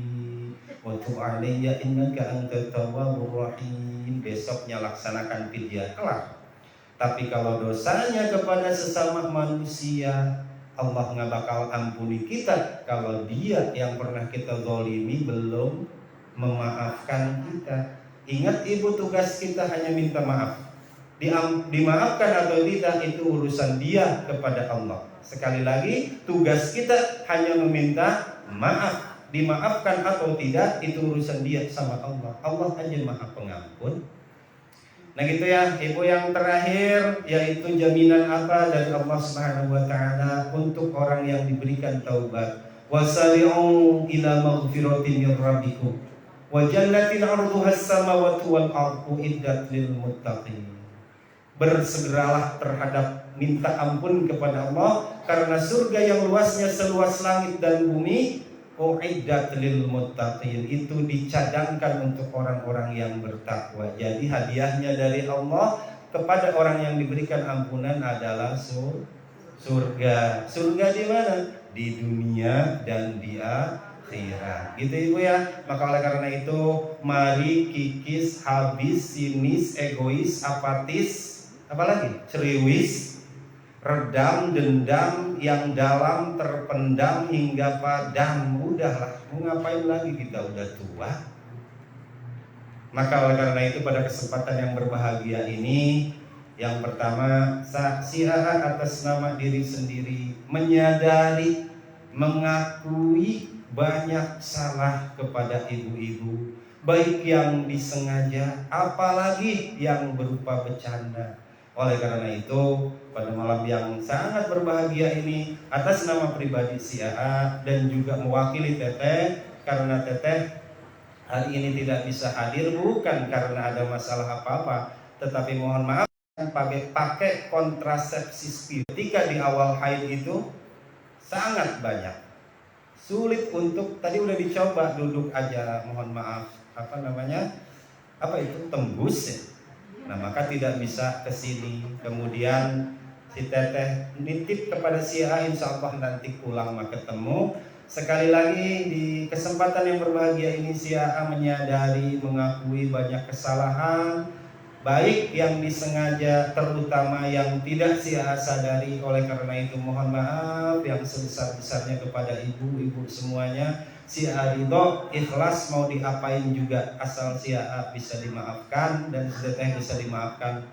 wa tub alayya innaka antat tawwabur rahim. Besoknya laksanakan fidyah, kelar. Tapi kalau dosanya kepada sesama manusia, Allah nggak bakal ampuni kita kalau dia yang pernah kita zalimi belum memaafkan kita. Ingat ibu, tugas kita hanya minta maaf. Dimaafkan atau tidak itu urusan dia kepada Allah. Sekali lagi, tugas kita hanya meminta maaf. Dimaafkan atau tidak itu urusan dia sama Allah. Allah aja Maha Pengampun. Nah gitu ya Ibu. Yang terakhir yaitu jaminan apa dari Allah Subhanahu wa taala untuk orang yang diberikan taubat. Wasari'u ila maghfiratin min rabbikum wa jannatin 'arduha as-samawati wal ardu iddat lil muttaqin. Bersegeralah terhadap minta ampun kepada Allah karena surga yang luasnya seluas langit dan bumi, uiddat lil muttaqin, itu dicadangkan untuk orang-orang yang bertakwa. Jadi hadiahnya dari Allah kepada orang yang diberikan ampunan adalah surga. Surga di mana? Di dunia dan di akhirat. Gitu Ibu ya. Maka oleh karena itu, mari kikis, habis, sinis, egois, apatis, apalagi ceriwis, redam dendam yang dalam terpendam hingga padam. Udahlah, mau ngapain lagi, kita udah tua. Maka oleh karena itu pada kesempatan yang berbahagia ini, yang pertama saksi atas nama diri sendiri, menyadari, mengakui banyak salah kepada ibu-ibu, baik yang disengaja apalagi yang berupa bercanda. Oleh karena itu, pada malam yang sangat berbahagia ini, atas nama pribadi si AA dan juga mewakili Teteh, karena Teteh hari ini tidak bisa hadir bukan karena ada masalah apa-apa, tetapi mohon maaf pakai kontrasepsi ketika di awal haid itu sangat banyak. Sulit untuk, tadi udah dicoba duduk aja, mohon maaf, apa itu, tembus ya. Nah maka tidak bisa kesini. Kemudian si Teteh nitip kepada si A, insya Allah nanti pulang mah ketemu. Sekali lagi di kesempatan yang berbahagia ini, si A menyadari, mengakui banyak kesalahan, baik yang disengaja terutama yang tidak si A sadari. Oleh karena itu mohon maaf yang sebesar-besarnya kepada ibu-ibu semuanya. Si A ridho, ikhlas, mau diapain juga asal si A bisa dimaafkan dan si Teteh bisa dimaafkan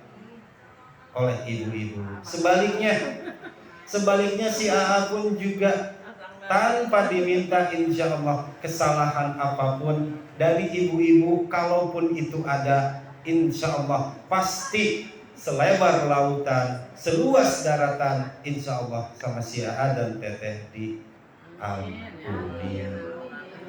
oleh ibu-ibu. Sebaliknya si A pun juga tanpa diminta, insya Allah kesalahan apapun dari ibu-ibu, kalaupun itu ada, insya Allah pasti selebar lautan, seluas daratan, insya Allah sama si A dan Teteh diampuni,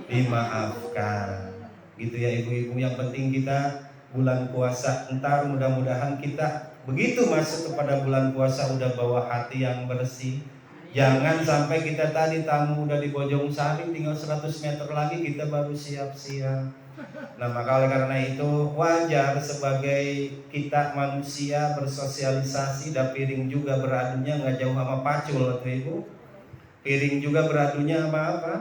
dimaafkan. Gitu ya ibu-ibu. Yang penting kita bulan puasa, entar mudah-mudahan kita begitu masuk kepada bulan puasa udah bawa hati yang bersih. Jangan sampai kita tadi tamu udah di Bojong Sari, tinggal 100 meter lagi kita baru siap-siap. Nah maka oleh karena itu wajar sebagai kita manusia bersosialisasi, dan piring juga beradunya nggak jauh sama pacul atau ibu. Piring juga beradunya sama apa?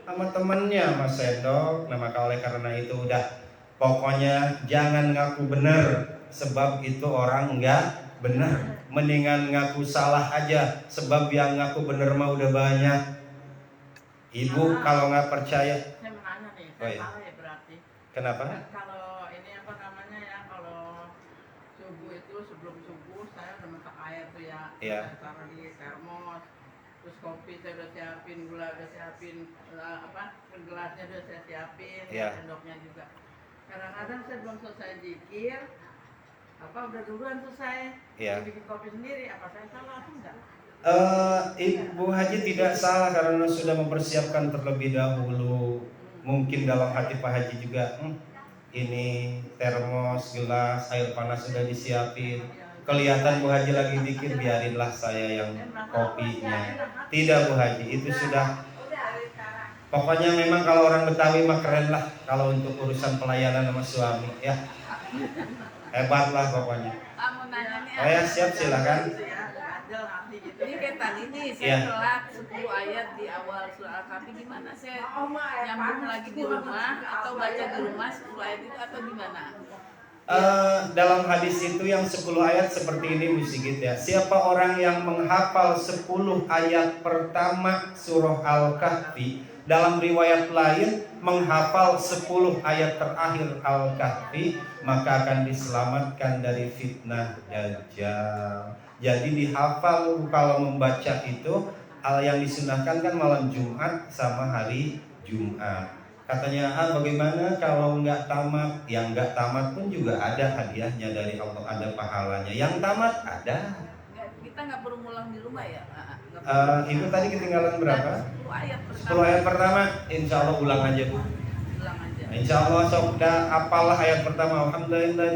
Sama temennya, sama sendok. Nah maka oleh karena itu udah, pokoknya jangan ngaku benar, sebab itu orang nggak benar. mendingan ngaku salah aja, sebab yang ngaku bener mah udah banyak. Ibu kalau nggak percaya, Saya mau nanya nih, Oh, saya iya. salah ya berarti. kenapa? Kalau ini apa namanya ya, kalau subuh itu sebelum subuh saya udah masak air tuh ya, Iya. saya taruh di termos. Terus kopi saya udah siapin, gula udah siapin, gelasnya udah saya siapin, Iya. sendoknya juga. Kadang-kadang saya belum selesai zikir, udah duluan selesai. Iya. Bikin kopi sendiri, apa saya salah atau enggak? Ibu Haji tidak salah karena sudah mempersiapkan terlebih dahulu. Mungkin dalam hati Pak Haji juga, ini termos, gelas, air panas sudah disiapin. Kelihatan Bu Haji lagi dikit, biarinlah saya yang kopinya. Tidak Bu Haji, itu sudah. Pokoknya memang kalau orang Betawi mah keren lah kalau untuk urusan pelayanan sama suami ya. Hebat lah pokoknya. Mau nanya nih. Oh ya, siap, silakan. Ini kayak tadi nih, saya Iya. telat 10 ayat di awal surah Al-Kahfi, gimana saya nyambung lagi di rumah atau baca di rumah 10 ayat itu atau gimana? Dalam hadis itu yang 10 ayat seperti ini Bu Sigit ya. Siapa orang yang menghafal 10 ayat pertama surah Al-Kahfi, dalam riwayat lain menghafal 10 ayat terakhir Al-Kahfi, maka akan diselamatkan dari fitnah Dajjal. Jadi dihafal kalau membaca itu. Hal yang disunahkan kan malam Jumat sama hari Jumat. Katanya, bagaimana kalau nggak tamat? Yang nggak tamat pun juga ada hadiahnya dari Allah, ada pahalanya. Yang tamat ada. Kita nggak perlu ngulang di rumah ya? Ibu tadi ketinggalan berapa? 10 ayat 10 ayat pertama, insya Allah ulang aja Bu. Ulang aja. Insya Allah sok apalah ayat pertama. Alhamdulillah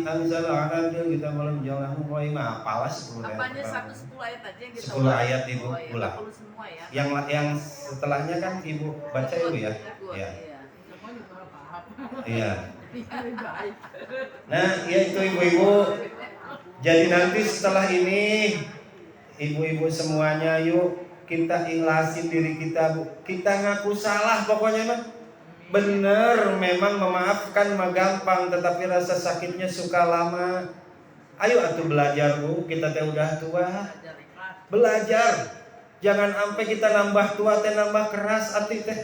anzala ala abdil kita malam jangan mulai mah apalah 10 ayat Apanya pertama. 10 ayat aja yang kita 10 ayat Ibu Oh, iya, ulang. nggak perlu semua ya. Yang setelahnya kan Ibu baca Ibu ya. Iya. Semua juga paham. Iya. Lebih baik. Nah, ya itu ibu-ibu. Jadi nanti setelah ini ibu-ibu semuanya yuk kita ikhlasin diri kita Bu. Kita ngaku salah pokoknya mah. Bener memang memaafkan mah gampang, tetapi rasa sakitnya suka lama. Ayo atuh belajar Bu, kita teh udah tua. Belajar. Jangan sampai kita nambah tua teh nambah keras hati teh.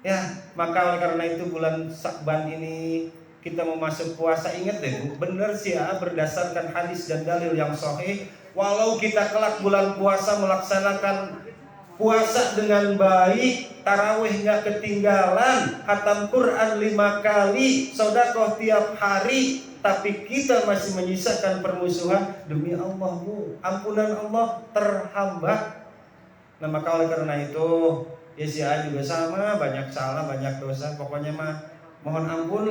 Ya, maka oleh karena itu bulan Syakban ini kita mau masuk puasa, ingat deh Bu, bener sih ya berdasarkan hadis dan dalil yang sahih, walau kita kelak bulan puasa melaksanakan puasa dengan baik, tarawih nggak ketinggalan, khatam Quran 5 kali, sedekah tiap hari, tapi kita masih menyisakan permusuhan, demi Allah Bu, ampunan Allah terhambat. Nah maka oleh karena itu ya si A juga sama, banyak salah, banyak dosa, pokoknya mah mohon ampun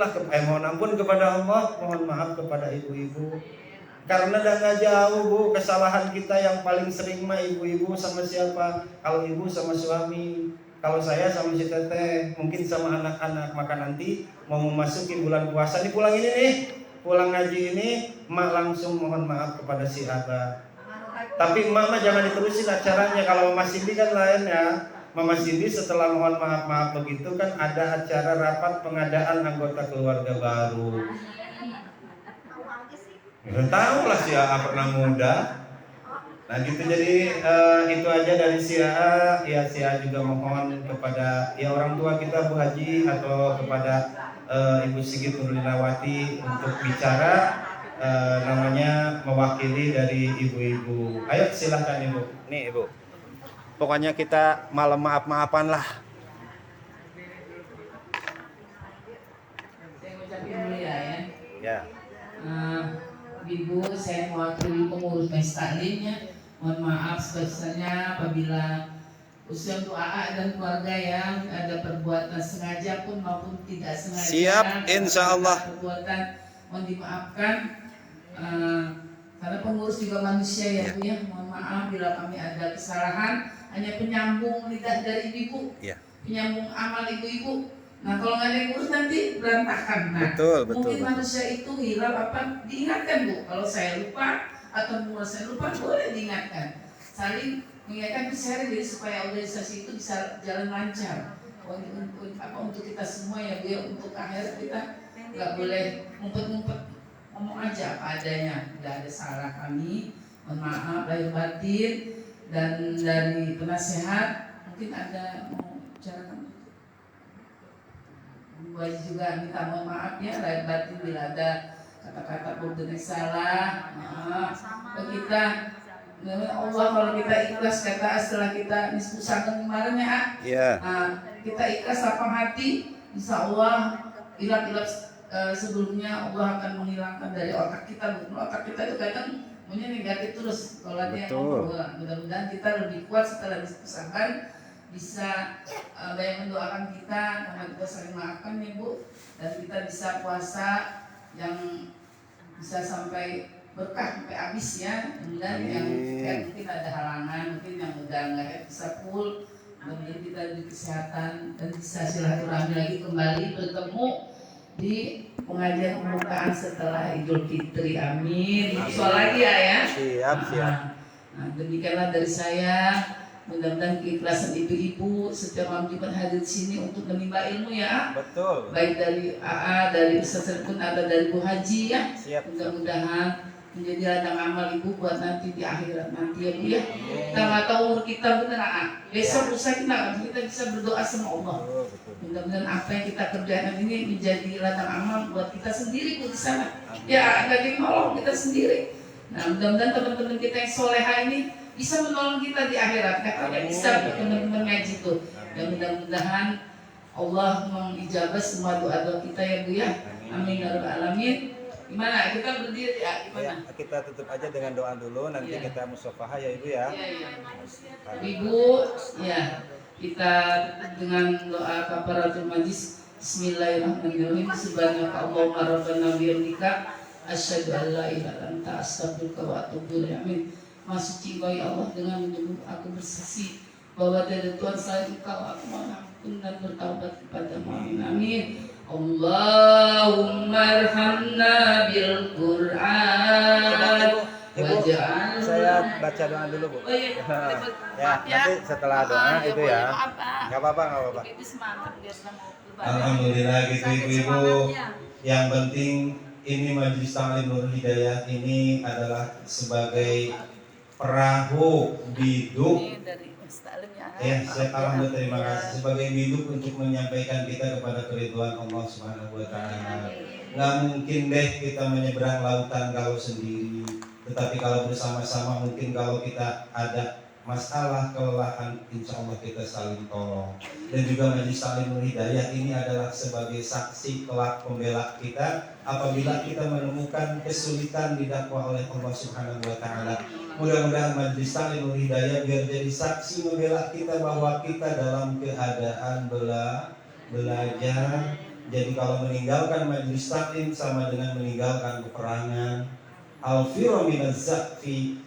kepada Allah, mohon maaf kepada ibu-ibu. Karena dah nggak jauh Bu, kesalahan kita yang paling sering mah ibu-ibu sama siapa? Kalau ibu sama suami, kalau saya sama si teteh, mungkin sama anak-anak. Maka nanti mau memasuki bulan puasa nih, pulang ngaji ini, mak langsung mohon maaf kepada si Abah. Tapi mama jangan diterusin acaranya. Kalau Mama Cindy kan lain ya. Mama Cindy setelah mohon maaf begitu kan ada acara rapat pengadaan anggota keluarga baru. Nggak tahu lah si AA pernah muda. Nah gitu, jadi itu aja dari si AA. Ya si AA juga mohon kepada ya orang tua kita Bu Haji atau kepada Ibu Sigit Nurlinawati untuk bicara, namanya mewakili dari ibu-ibu. Ayo silahkan Ibu. Nih Ibu. Pokoknya kita malam maaf-maafan lah. Saya ngucapin dulu ya. Ya. Ibu, saya mewakili pengurus Mes Taklimnya. Mohon maaf sebesarnya apabila usia untuk AA dan keluarga yang ada perbuatan sengaja pun maupun tidak sengaja. Siap, insya Allah. Perbuatan mohon dimaafkan. Karena pengurus juga manusia ya Bu ya. Mohon maaf bila kami ada kesalahan. Hanya penyambung lidah dari ibu, penyambung amal ibu-ibu. Nah kalau nggak ada yang urus nanti berantakan. Nah mungkin manusia itu hilang apa diingatkan Bu. Kalau saya lupa atau menurut saya lupa boleh diingatkan. Saling mengingatkan bersama diri supaya organisasi itu bisa jalan lancar. Untuk kita semua ya Bu ya, untuk akhirat kita nggak boleh ngumpet-ngumpet ngomong aja apa adanya, tidak ada salah kami, mohon maaf lahir batin. Dan dari penasehat mungkin ada mau bicarakan, Bu Haji juga minta mohon maaf ya lahir batin bila ada kata-kata berbenar salah. Kita Allah kalau kita ikhlas kata setelah kita diskusikan kemarin ya, kita ikhlas lapang hati, insya Allah ilap-ilap sebelumnya Allah akan menghilangkan dari otak kita. Otak kita itu kadang punya negatif terus. Kalau dia ngomong, mudah-mudahan kita lebih kuat setelah diskusikan, bisa banyak mendoakan kita karena kita saling maafkan ya Bu, dan kita bisa puasa yang bisa sampai berkah sampai habis ya. Kemudian yang mungkin ada halangan, mungkin yang udah nggak bisa full, kemudian kita di kesehatan dan bisa silaturahmi lagi kembali bertemu di pengajian pembukaan setelah Idul Fitri. Amin. Soal lagi ya. Siap. Nah, demikianlah dari saya. Mudah-mudahan keikhlasan ibu-ibu setiap malam Jumat hadir di sini untuk menimba ilmu ya. Betul. Baik dari AA, dari Ustaz pun ada dari Bu Haji ya. Siap. Mudah-mudahan menjadi ladang amal ibu buat nanti di akhirat nanti ya Bu ya. Kita nggak tahu umur kita bener besok lusa kita bisa berdoa sama Allah. Mudah-mudahan apa yang kita kerjakan ini menjadi ladang amal buat kita sendiri Bu di sana. Ya, nggak menolong kita sendiri. Nah, mudah-mudahan teman-teman kita yang soleha ini bisa menolong kita di akhirat. Katanya bisa teman-teman ngaji tuh. Dan mudah-mudahan Allah mengijabah semua doa-doa kita ya Bu ya. Amin ya rabbal alamin. Gimana? Kita berdiri ya? Gimana? Ya, kita tutup aja dengan doa dulu. Nanti kita musyafahah ya Ibu ya. Iya. Ibu, ya kita tutup dengan doa kafaratul majlis. Bismillahirrahmanirrahim. Subhanaka Allahumma rabbana bihamdika asyhadu an la ilaha illa anta astaghfiruka wa atubu ilaik. Amin. Maha suci Engkau ya Allah, dengan menyebut aku bersaksi bahwa tiada Tuhan selain Engkau. Aku mohon ampun dan bertaubat kepadamu. Amin. Amin. Allahumma arhamna bil Qur'an waj'al. Saya baca doa dulu Bu. Oh iya. Ya, nanti setelah doa itu ya. Enggak apa-apa. Alhamdulillah gitu ibu-ibu. Yang penting ini Majelis Ta'lim Nur Hidayah ini adalah sebagai perahu biduk. Ya, alhamdulillah, terima kasih sebagai biduk untuk menyampaikan kita kepada keridhaan Allah Subhanahu wa taala. Nggak mungkin deh kita menyeberang lautan kalau sendiri, tetapi kalau bersama-sama mungkin. Kalau kita ada masalah, kelelahan, insya Allah kita saling tolong. Dan juga Majelis Ta'lim Nur Hidayah ini adalah sebagai saksi kelak pembela kita apabila kita menemukan kesulitan didakwah oleh Allah Subhanahu wa taala. Mudah-mudahan Majelis Ta'lim Nur Hidayah biar jadi saksi membela kita bahwa kita dalam keadaan belajar. Jadi kalau meninggalkan Majelis Ta'lim sama dengan meninggalkan peperangan. Al-firu minaz zakfi,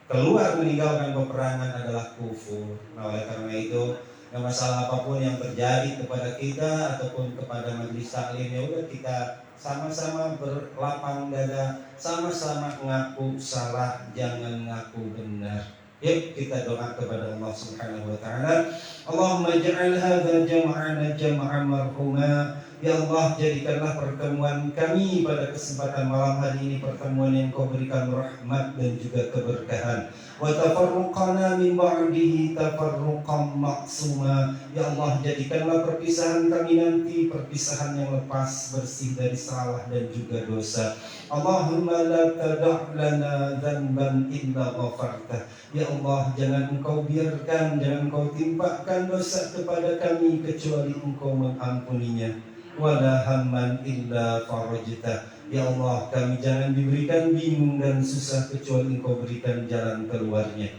keluar meninggalkan peperangan adalah kufur. Nah, oleh karena itu, masalah apapun yang terjadi kepada kita ataupun kepada Majelis Ta'lim, ya udah kita sama-sama berlapang dada, sama-sama ngaku salah, jangan ngaku benar. Yuk kita doa kepada Allah Subhanahu wa taala. Allahumma ja'al hadzal jam'ana jam'an marhuma. Ya Allah, jadikanlah pertemuan kami pada kesempatan malam hari ini pertemuan yang Kau berikan rahmat dan juga keberkahan. Wa tafarruqana min ba'dihi tafarruqan ma'suma. Ya Allah, jadikanlah perpisahan kami nanti perpisahan yang lepas, bersih dari salah dan juga dosa. Allahumma la tada' lana dzanban illa ghafartah. Ya Allah, jangan Engkau biarkan, jangan Engkau timpakan dosa kepada kami kecuali Engkau mengampuninya. Wala hamman illa farajtah. Ya Allah, kami jangan diberikan bingung dan susah kecuali Engkau berikan jalan keluarnya.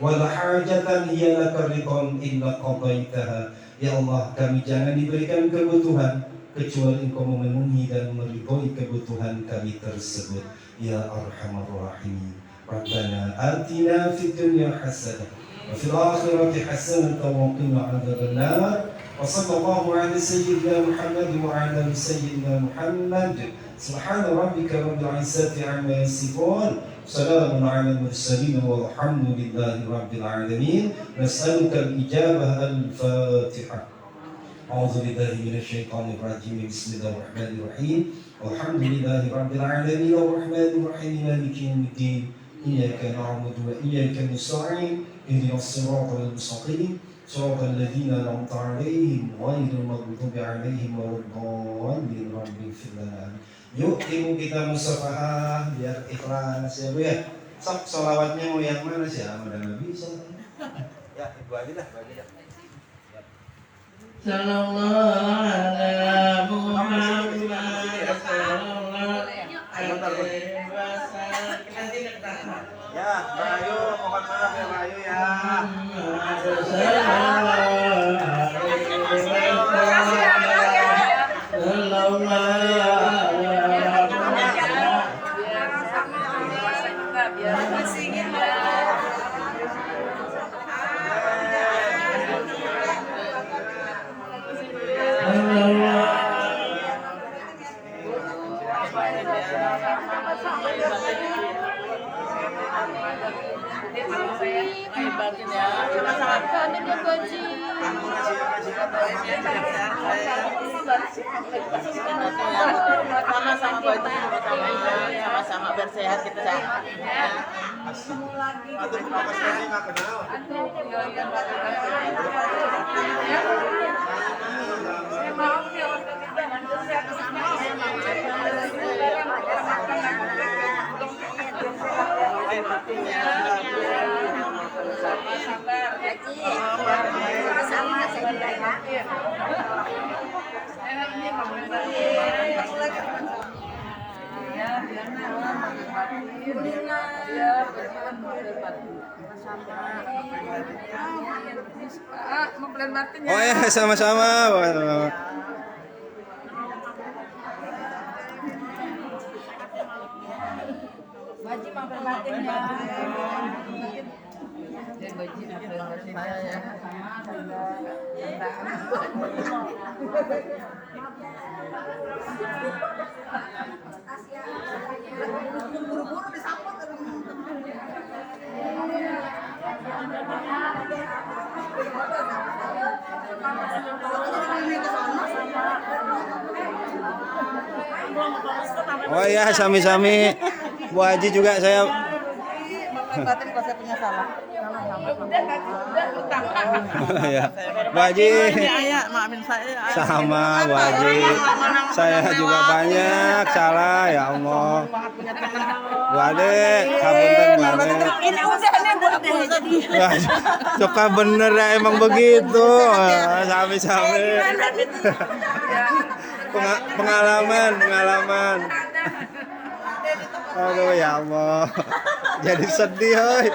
Wala hajatan hiya laka ridwan illa qadaitaha. Ya Allah, kami jangan diberikan kebutuhan kecuali Engkau memenuhi dan meridhoi kebutuhan kami tersebut. Ya Arhamar Rahimin. Rabbana atina fid dunya hasanah wa fil akhirati hasanah wa qina adzabannar. وصلى الله على سيدنا محمد وعلى سيدنا محمد. سبحان ربك رب العزة عما يصفون، سلام على المرسلين والحمد لله رب العالمين. نسألك الإجابة. الفاتحة. أعوذ بالله من الشيطان الرجيم بسم الله الرحمن الرحيم الحمد لله رب العالمين الرحمن الرحيم مالك يوم الدين إياك نعبد وإياك نستعين اهدنا الصراط المستقيم صراط الذين أنعمت عليهم غير المغضوب عليهم ولا الضالين رب اغفر لنا. Yuk ibu kita musafahah biar ikhlas ya Bu ya. Sok solawatnya mau yang mana sih? Udah nggak bisa. Ya ibu aja dah, bagi dah. Sallallahu ala Muhammad sallallahu alaihi wasallam. Ya, Mbak Ayu, mohon maaf ya Mbak Ayu ya. Sama-sama buat sama-sama biar sehat kita ya. Oh ya, sama-sama. Baji mampir batin ya. Baji saya ya. Buru-buru disambut. Oh ya, sami-sami. Bu Haji juga saya. Batin kalau saya punya salah. Ya. Bu Haji. Maafin saya. Sama Bu Haji. Saya juga banyak salah ya Allah. Bu Ade, kapunten Bu Ade. Ini udah Wah, suka bener ya emang begitu. Sami-sami. Pengalaman. Aduh ya Allah. Jadi sedih, oi.